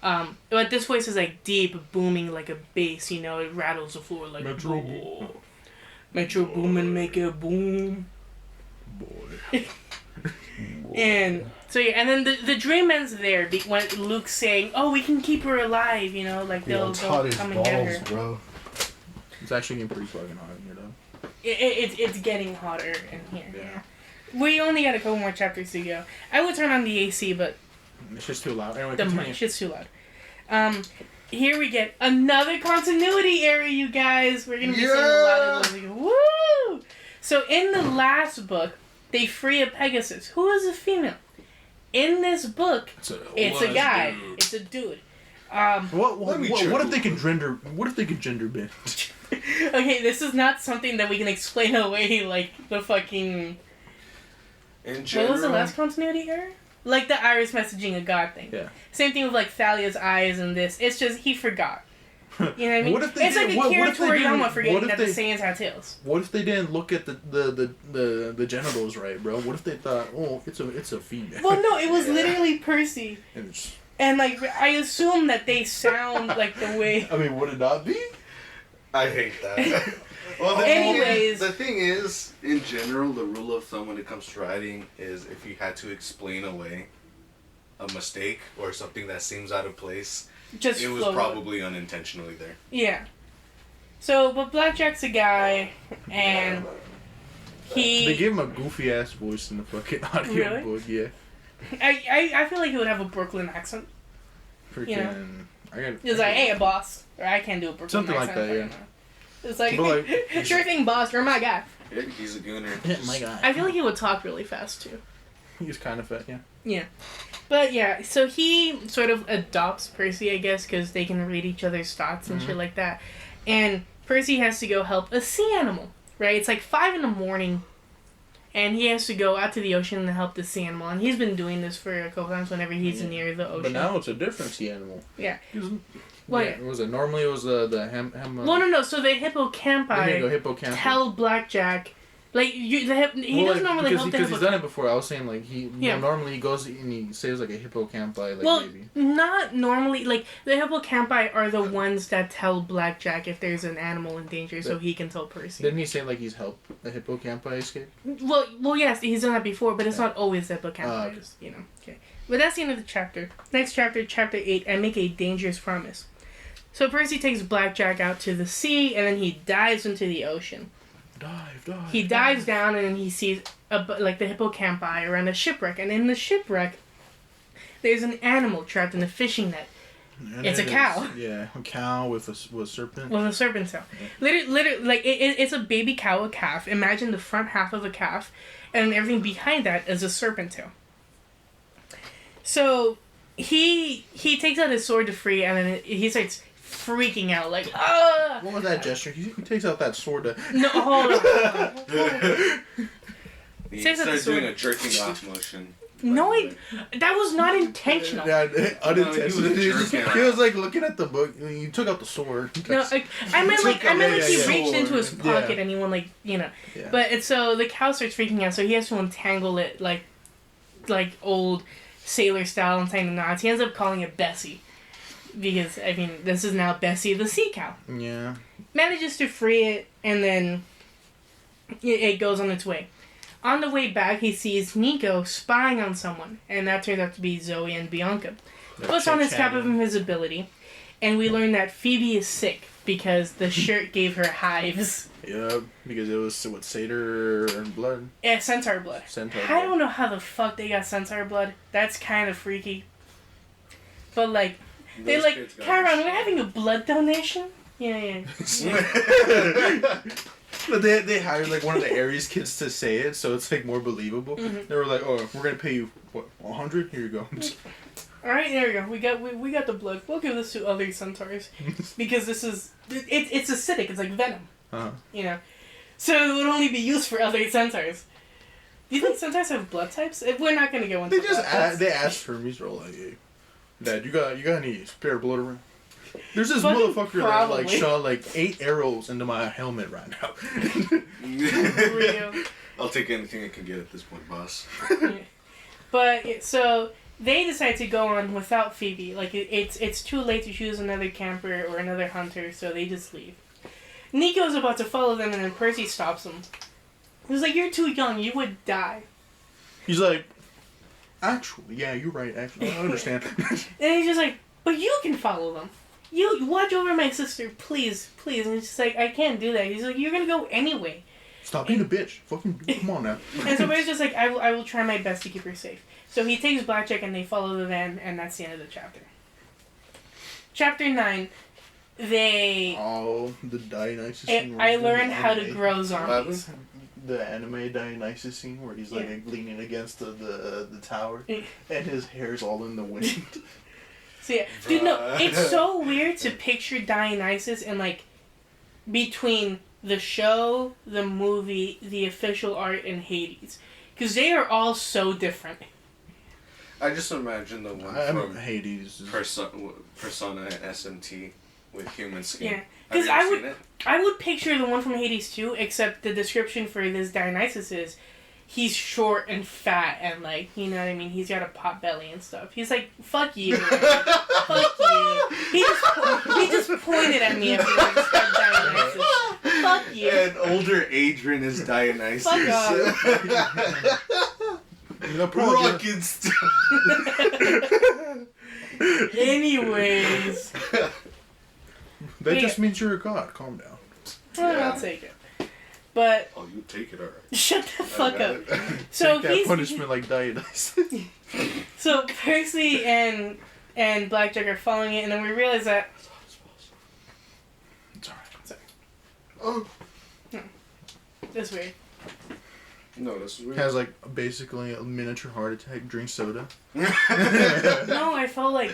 But this voice is like deep, booming like a bass, you know, it rattles the floor like
Metro
boom. Metro boom and make it boom.
Boy.
And so yeah, and then the dream ends there when Luke's saying, we can keep her alive, you know, like they'll come and get her.
Bro.
It's actually getting pretty fucking hot in here, though.
It's getting hotter in here. Yeah. We only got a couple more chapters to go. I would turn on the AC, but
it's just too loud. Anyway,
the shit's too loud. Here we get another continuity error, you guys. We're gonna be seeing a lot of those. Woo! So in the last book, they free a Pegasus. Who is a female? In this book, it's a guy. Dude. It's a dude.
What if they could gender? What if they could gender bend?
Okay, this is not something that we can explain away like the fucking.
In general,
what was the last continuity error? Like the iris messaging a god thing.
Yeah.
Same thing with like Thalia's eyes and this. It's just he forgot. You know what I mean?
What if they
it's like Akira Toriyama forgetting that the Saiyans have tails.
What if they didn't look at the genitals right, bro? What if they thought, it's a female?
Well, no, it was literally Percy. And like I assume that they sound like the way.
I mean, would it not be?
I hate that. Well, the thing is, in general, the rule of thumb when it comes to writing is if you had to explain away a mistake or something that seems out of place, it was probably unintentionally there.
Yeah. So, but Blackjack's a guy, and
They gave him a goofy ass voice in the fucking audio book. Yeah.
I feel like he would have a Brooklyn accent.
Freaking.
You know?
I got.
He's like, hey, boss. Or I can't do a Brooklyn
Something
accent.
like that, yeah.
It's like,
But
sure thing, boss. You're my guy.
Yeah, he's a gooner.
Yeah, my guy.
I feel like he would talk really fast, too.
He's kind of fat, yeah.
Yeah. But, yeah, so he sort of adopts Percy, I guess, because they can read each other's thoughts and shit like that. And Percy has to go help a sea animal, right? It's like 5 in the morning, and he has to go out to the ocean and help the sea animal. And he's been doing this for a couple times whenever he's near the ocean.
But now it's a different sea animal.
Yeah.
Well, yeah. Was it normally it was the ham?
Well, no. So the hippocampi tell Blackjack, like he doesn't normally help the
because he's done it before. I was saying like normally he goes and he saves like a hippocampi maybe.
Not normally. Like the hippocampi are the ones that tell Blackjack if there's an animal in danger, so he can tell Percy.
Didn't he say like he's helped the hippocampi escape?
Well, yes, he's done that before, but it's not always the hippocampi. You know. Okay, but that's the end of the chapter. Next chapter, chapter 8. I make a dangerous promise. So Percy takes Blackjack out to the sea, and then he dives into the ocean. He dives down, and then he sees the hippocampi around a shipwreck. And in the shipwreck, there's an animal trapped in a fishing net. And it's a cow.
Yeah, a cow with a serpent.
With a serpent tail. Literally, like it's a baby cow, a calf. Imagine the front half of a calf, and everything behind that is a serpent tail. So he takes out his sword to free, and then he starts freaking out, like, ah!
What was that gesture? He takes out that sword to...
No, hold on.
He starts doing a jerking off motion.
No, that was not intentional.
Yeah, unintentional. He was like looking at the book. He took out the sword.
No, I meant like he reached into his pocket and he went like, you know. Yeah. But so the cow starts freaking out, so he has to untangle it like old sailor style and tying the knots. He ends up calling it Bessie. Because, I mean, this is now Bessie the sea cow.
Yeah.
Manages to free it, and then it goes on its way. On the way back, he sees Nico spying on someone, and that turns out to be Zoe and Bianca. Puts on his cap of invisibility, and we learn that Phoebe is sick because the shirt gave her hives.
Yeah, because it was, satyr and blood?
Yeah, centaur blood. I don't know how the fuck they got centaur blood. That's kind of freaky. But, like... They're like, Chiron, we're having a blood donation? Yeah.
But they hired like one of the Aries kids to say it, so it's like more believable. Mm-hmm. They were like, "Oh, we're gonna pay you what, 100? Here you go."
All right, there we go. We got the blood. We'll give this to other centaurs because this is it's acidic. It's like venom. You know, so it would only be used for other centaurs. Do you think centaurs have blood types? We're not gonna go into.
They asked Hermes, "They're like, hey, Dad, you got any spare blood around?" There's this motherfucker that like shot like 8 arrows into my helmet right now.
I'll take anything I can get at this point, boss.
But so they decide to go on without Phoebe. Like it's too late to choose another camper or another hunter, so they just leave. Nico's about to follow them, and then Percy stops him. He's like, "You're too young. You would die."
He's like, "Actually, yeah, you're right. Actually, I understand."
And he's just like, "But you can follow them. You watch over my sister, please." And it's just like, "I can't do that." He's like, "You're gonna go anyway."
Stop being a bitch. Fucking come on now.
And so Percy's just like, I will try my best to keep her safe. So he takes Blackjack and they follow the van, and that's the end of the chapter. Chapter 9,
Oh, the Dionysus scene.
I learned how to grow zombies.
The anime Dionysus scene where he's like leaning against the tower, and his hair's all in the wind.
So yeah, dude, no, it's so weird to picture Dionysus and like between the show, the movie, the official art, and Hades, because they are all so different.
I just imagine the one from
Hades,
Persona and SMT with human skin.
Yeah, because I would picture the one from Hades too, except the description for this Dionysus is he's short and fat and like, you know what I mean? He's got a pot belly and stuff. He's like, fuck you. Fuck you. He just pointed at me after I described Dionysus. Fuck you.
Yeah, an older Adrian is Dionysus.
Fuck off.
Rocket stuff.
But
Oh, you take it, alright.
shut the fuck up. So
Take that
he's
punishment like diet ice.
so Percy and Blackjack are following it, and then we realize that
It's alright.
Oh.
that's weird.
No, this is weird.
Has like basically a miniature heart attack. Drink soda.
No, I felt like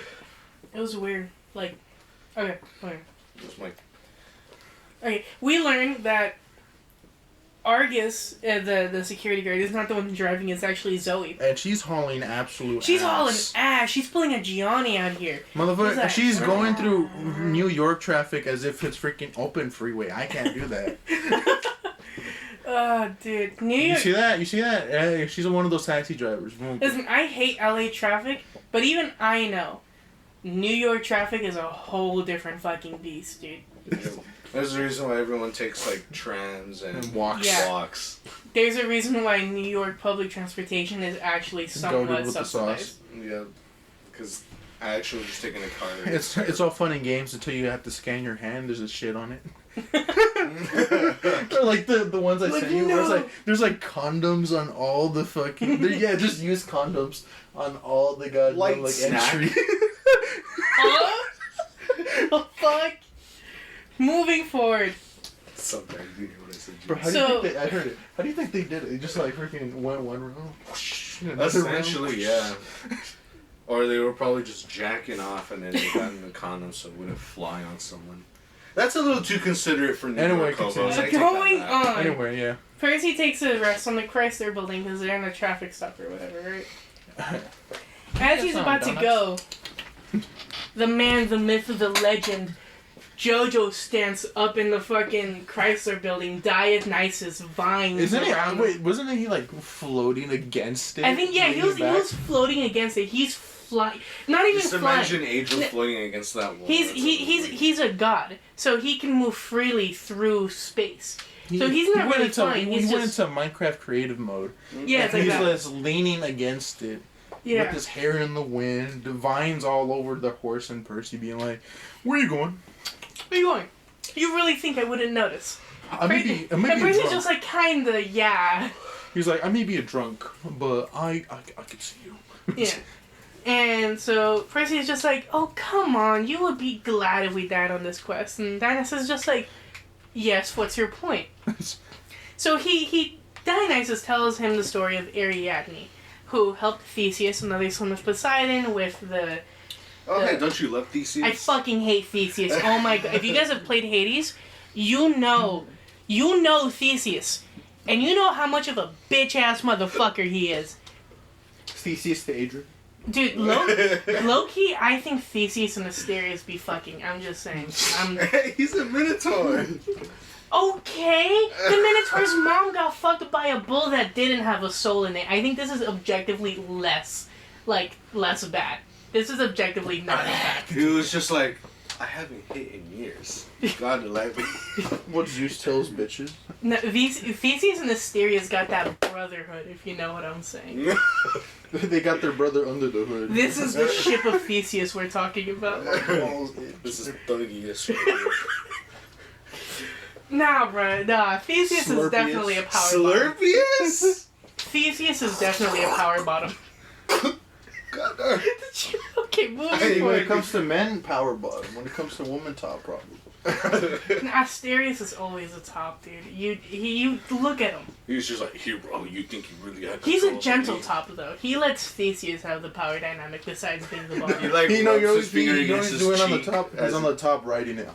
it was weird. Like, okay.
Just like,
Okay, we learned that Argus, the security guard, is not the one driving. It's actually Zoe.
And she's hauling absolute.
She's
ass.
hauling ass. She's pulling a Gianni out here. Who's
Motherfucker,
that?
she's going through New York traffic as if it's freaking open freeway. I can't do that.
Oh, dude. New
You
York.
see that? You see that? She's one of those taxi drivers.
Listen, I hate LA traffic, but even I know New York traffic is a whole different fucking beast, dude.
there's a reason why everyone takes like trams and
walks.
Yeah.
walks.
There's a reason why New York public transportation is actually somewhat
Goated with the
subsidized.
sauce.
Yeah, because I actually was just taking a car.
It's all fun and games until you have to scan your hand. There's a shit on it. Or like the ones I
Like,
sent you.
no.
Where there's like condoms on all the fucking. Yeah, just use condoms on all the goddamn
Light
like
snack.
entry.
Huh? Oh, fuck. Moving forward.
Sometimes you hear what I said.
Bro, how do
So-
you think I heard it? How do you think they did it? They just like freaking went one round.
Essentially, yeah. Or they were probably just jacking off and then they got in the condom so it wouldn't fly on someone. That's a little too considerate for New
Anyway,
York hobos.
continue.
I take that
Going
back.
on.
Anyway, yeah.
Percy takes a rest on the Chrysler building because they're in a traffic stop or whatever, right? As he's about to go, the man, the myth, the legend, Jojo stands up in the fucking Chrysler building, Dionysus vines
Isn't
around.
it? Wait, wasn't he like floating against it?
I think, yeah, he was floating against it. He's flying. Not even
Just
flying.
imagine Angel floating against that wall.
He's a god, so he can move freely through space. So he's not really flying.
He
He's
went
just
into Minecraft creative mode.
yeah, it's like
He's
that.
just leaning against it.
Yeah.
With his hair in the wind, the vines all over the horse, and Percy being like, "Where are you going?"
Where you going? You really think I wouldn't notice?
I may be a
Percy's
drunk.
just like kinda, yeah.
He's like, I may be a drunk, but I can see you.
Yeah. And so Percy's just like, oh, come on, you would be glad if we died on this quest. And Dionysus is just like, yes, what's your point? So Dionysus tells him the story of Ariadne, who helped Theseus, another son of Poseidon, with the...
Okay, don't you love Theseus?
I fucking hate Theseus. Oh my god. If you guys have played Hades, you know Theseus. And you know how much of a bitch-ass motherfucker he is.
Theseus to Adrian.
Dude, low-key, I think Theseus and Asterius be fucking. I'm just saying.
He's a Minotaur.
Okay? The Minotaur's mom got fucked by a bull that didn't have a soul in it. I think this is objectively less bad. This is objectively not as bad.
He was just like, I haven't hit in years. God let me.
What Zeus tells bitches.
No, Theseus and Asterius got that brotherhood, if you know what I'm saying.
They got their brother under the hood.
This is the ship of Theseus we're talking about.
This is thuggy.
Nah, bro. Nah, Theseus is
Slurpeus.
definitely a power bottom.
Slurpeus?
Theseus is definitely a power bottom.
God darn.
Okay, moving
Hey, when it
forward.
comes to men, power bottom. When it comes to woman, top probably.
Asterius is always a top, dude. You look at him.
He's just like, here, bro, you think you really had
He's a
control
gentle
over me?
top, though. He lets Theseus have the power dynamic besides being the
He
bottom.
like
You know,
rubs his finger
you're
against
always
his
doing on the
cheek
top. He's
as
on the top writing it.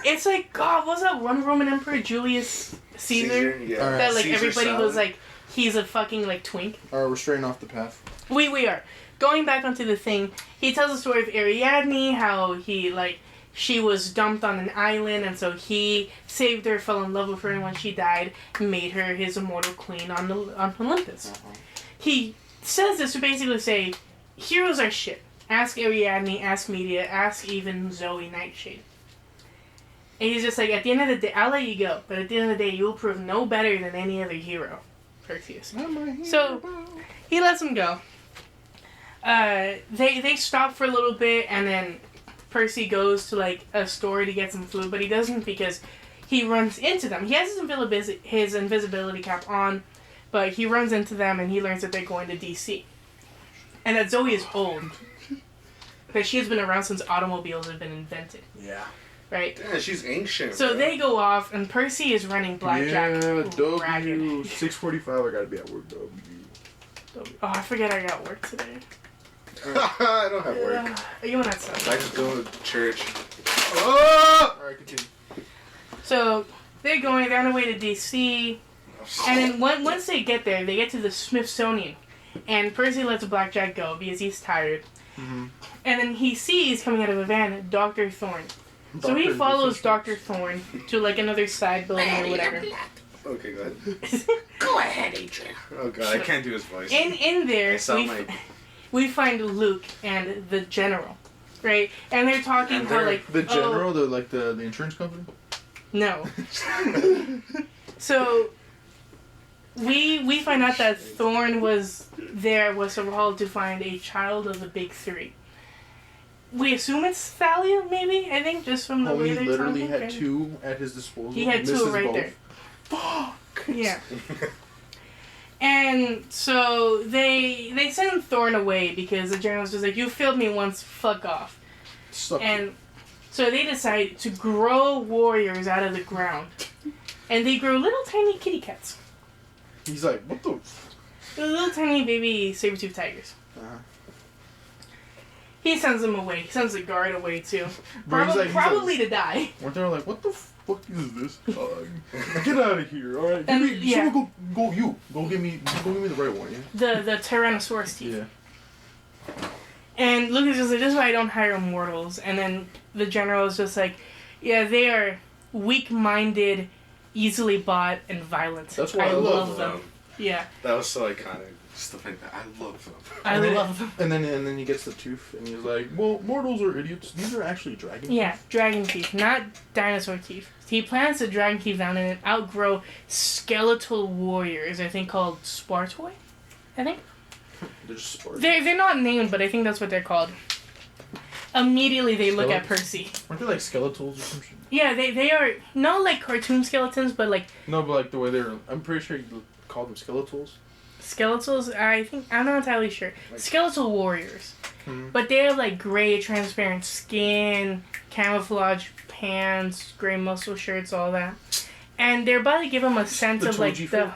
It's like, God, was that one Roman Emperor, Julius Caesar?
Yeah.
Alright.
That, like,
Caesar
everybody
salad.
was like, he's a fucking, like, twink.
Alright, we're straying off the path.
We are. Going back onto the thing, he tells the story of Ariadne, how he, like, she was dumped on an island, and so he saved her, fell in love with her, and when she died, made her his immortal queen on Olympus. He says this to basically say, heroes are shit. Ask Ariadne, ask Medea, ask even Zoe Nightshade. And he's just like, at the end of the day, I'll let you go, but at the end of the day, you'll prove no better than any other hero. Perseus. So, he lets him go. They stop for a little bit, and then Percy goes to, like, a store to get some food, but he doesn't because he runs into them. He has his invisibility cap on, but he runs into them and he learns that they're going to DC. And that Zoe is old. Because she has been around since automobiles have been invented.
Yeah.
Right?
Yeah, she's ancient.
So
bro.
they go off, and Percy is running Blackjack.
Yeah,
ragged.
W. 6:45. I gotta be at work. W.
Oh, I forget I got work today.
I don't have work.
You want that stuff?
I just go to church.
Oh! Alright, continue.
So they're on their way to DC, and then once they get there, they get to the Smithsonian, and Percy lets Blackjack go because he's tired.
Mm-hmm.
And then he sees coming out of a van Dr. Thorne. So he follows Dr. Thorne to like another side building or whatever.
Okay, go ahead.
Go ahead, Adrian.
Oh god, I can't do his voice.
In there,
I sound like...
we find Luke and the general, right? And they're talking
And
how like
The general, the insurance company.
No. So we find out that Thorne was called to find a child of the big three. We assume it's Thalia, maybe. I think just from the way
He
they're
literally
talking,
had
right?
two at his disposal.
He had two right
both.
there.
Fuck.
Yeah. And so they send Thorne away because the general's just like, you failed me once, fuck off. And so they decide to grow warriors out of the ground. And they grow little tiny kitty cats.
He's like, what the?
They're little tiny baby saber-tooth tigers.
Uh-huh.
He sends them away. He sends the guard away too.
Bro,
Probably to die.
Weren't they like, what the fuck is this? Get out of here, alright?
Yeah.
Go give me the right one, yeah?
The Tyrannosaurus teeth.
Yeah.
And Luke is just like, this is why I don't hire mortals. And then the general is just like, yeah, they are weak-minded, easily bought, and violent.
That's why
I
I
love
them.
them. Yeah.
That was so iconic. Stuff like that. I love them.
I love them.
And then he gets the tooth, and he's like, well, mortals are idiots. These are actually dragons.
Yeah, dragon teeth, not dinosaur teeth. He plants the dragon teeth down and outgrow skeletal warriors, I think called Spartoi? I think?
They're just Spartans.
They're not named, but I think that's what they're called. Immediately they look at Percy.
Aren't they like skeletals or some shit?
Yeah, they are, not like cartoon skeletons, but like...
No, but like the way they're... I'm pretty sure you call them skeletals.
Skeletals, I'm not entirely sure.
Like,
Skeletal warriors.
Mm-hmm.
But they have like gray transparent skin, camouflage pants, gray muscle shirts, all that. And they're about to give them a sense of like the...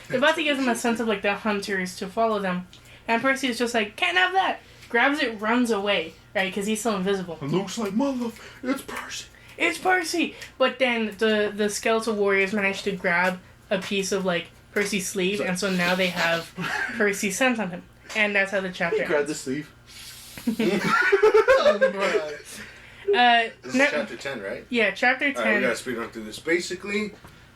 They're about to give them a sense of like the hunters to follow them. And Percy is just like, can't have that! Grabs it, runs away, right? Because he's still invisible.
And Luke's like, mother, it's Percy.
It's Percy! But then the skeletal warriors manage to grab a piece of like Percy's sleeve, and so now they have Percy's scent on him. And that's how the chapter
Grab the
ends.
sleeve.
this is chapter 10, right?
Yeah, chapter 10.
Alright, we gotta speed run through this. Basically,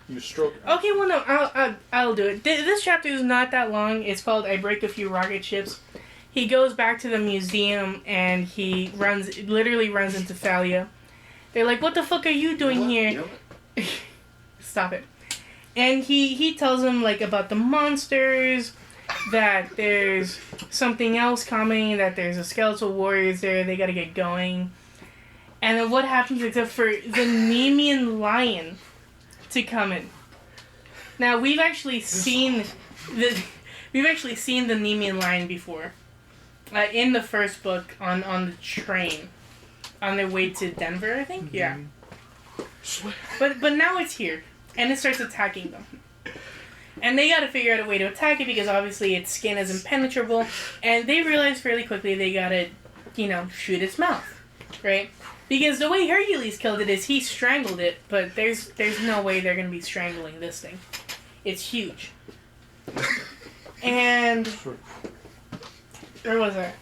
You stroke.
Okay, well, no, I'll do it. This chapter is not that long. It's called I Break a Few Rocket Ships. He goes back to the museum, and he literally runs into Thalia. They're like, what the fuck are you doing here?
You know what?
Stop it. And he tells them, like, about the monsters, that there's something else coming, that there's a skeletal warriors there, they gotta get going. And then what happens except for the Nemean lion to come in. Now, we've actually seen the Nemean lion before. In the first book, on the train. On their way to Denver, I think? Yeah. But now it's here. And it starts attacking them. And they gotta figure out a way to attack it because obviously its skin is impenetrable. And they realize fairly quickly they gotta, shoot its mouth. Right? Because the way Hercules killed it is he strangled it, but there's no way they're gonna be strangling this thing. It's huge. And... where was I?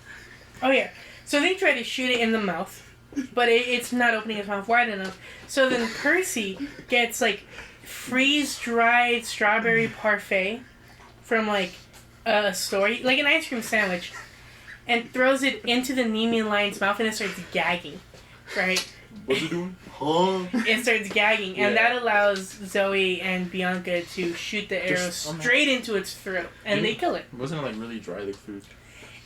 Oh yeah. So they try to shoot it in the mouth. But it's not opening its mouth wide enough. So then Percy gets, like, freeze-dried strawberry parfait from, like, a store, like an ice cream sandwich, and throws it into the Nemean lion's mouth, and it starts gagging, right?
What's it doing?
It starts gagging, and that allows Zoe and Bianca to shoot the arrow straight into its throat, and they kill it.
Wasn't it, like, really dry, like food?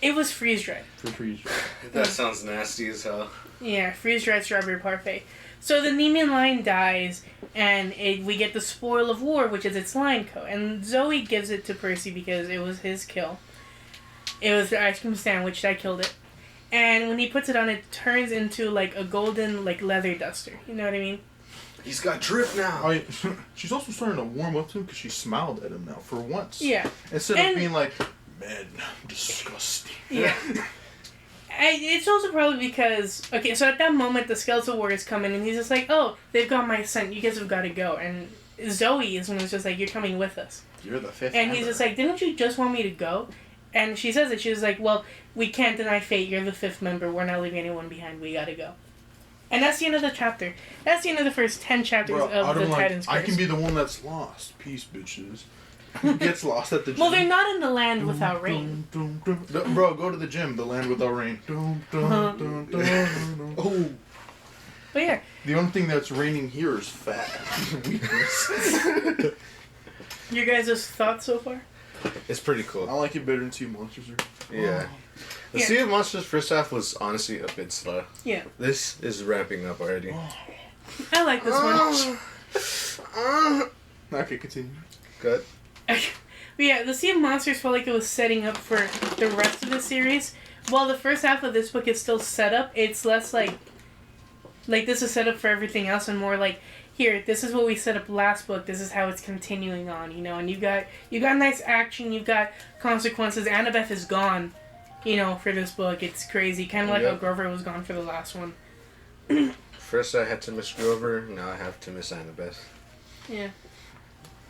It was freeze-dried.
Freeze-dried.
That sounds nasty as hell.
Yeah, freeze-dried strawberry parfait. So the Nemean lion dies, And we get the spoil of war, which is its line coat. And Zoe gives it to Percy because it was his kill. It was the ice cream sandwich that killed it. And when he puts it on, it turns into like a golden like leather duster. You know what I mean?
He's got drip now.
She's also starting to warm up to him because she smiled at him now for once.
Yeah.
Instead of being like, man, disgusting.
Yeah. It's also probably because, okay, so at that moment, the skeletal warriors come in, and he's just like, oh, they've got my scent, you guys have got to go. And Zoe is when it's just like, you're coming with us.
You're the fifth
And
member.
he's just like, didn't you just want me to go? And she says it, she was like, well, we can't deny fate, you're the fifth member, we're not leaving anyone behind, we gotta go. And that's the end of the chapter. That's the end of the first 10 chapters of the Titans
I
Curse.
can be the one that's lost. Peace, bitches. Who gets lost at the gym?
Well, they're not in the land without rain.
Bro, go to the gym. The land without rain. Oh.
But yeah.
The only thing that's raining here is fat. Weakness.
Your guys' thoughts so far?
It's pretty cool.
I like it better than Sea of Monsters.
Yeah. The
Yeah.
Sea of Monsters first half was honestly a bit slow.
Yeah.
This is ramping up already.
I like this one.
Okay, continue.
Good.
But yeah, the Sea of Monsters felt like it was setting up for the rest of the series. While the first half of this book is still set up, it's less like this is set up for everything else and more like, here, this is what we set up last book, this is how it's continuing on, you know, and you got nice action, you've got consequences. Annabeth is gone, you know, for this book. It's crazy. Kind of like how Grover was gone for the last one.
First I had to miss Grover, now I have to miss Annabeth.
Yeah.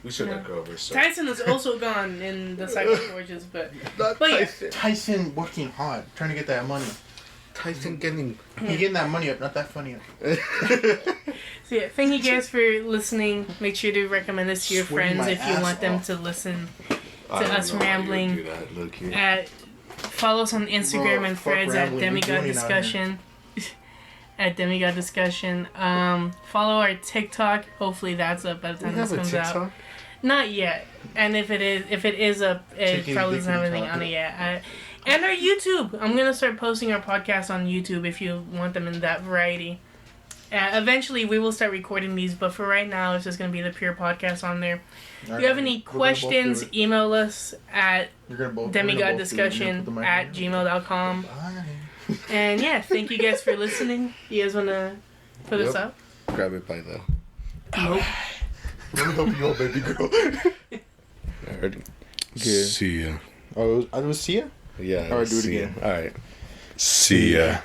We should have Grover, so.
Tyson is also gone in the Cycle Forges, but yeah.
Tyson working hard, trying to get that money.
Tyson getting...
He getting that money up, not that funny up.
So yeah, thank you guys for listening. Make sure to recommend this to your
Sweating
friends
my
if you
ass
want them
off.
to listen to
I don't
us
know how you
rambling.
do that, low-key.
Follow us on Instagram
Bro,
and
fuck
threads at
rambling. We
Demi-God
joining out
Discussion. At Demi-God Discussion. Follow our TikTok. Hopefully that's up by the
We
time this
have a
comes out.
TikTok?
Not yet. And if it is up, it
Taking
probably
the
doesn't have
dick
anything
in
on it yet. And our YouTube. I'm gonna start posting our podcasts on YouTube if you want them in that variety. Eventually, we will start recording these, but for right now, it's just gonna be the pure podcast on there. If you have any questions, email us at demigoddiscussion@gmail.com. And yeah, thank you guys for listening. You guys wanna put us up?
Grab it by the...
Nope.
Let me help you out, baby girl.
Alright.
Okay.
See ya.
Oh, it was Sia?
Yeah.
Alright, do it
see ya.
again.
Alright. See ya.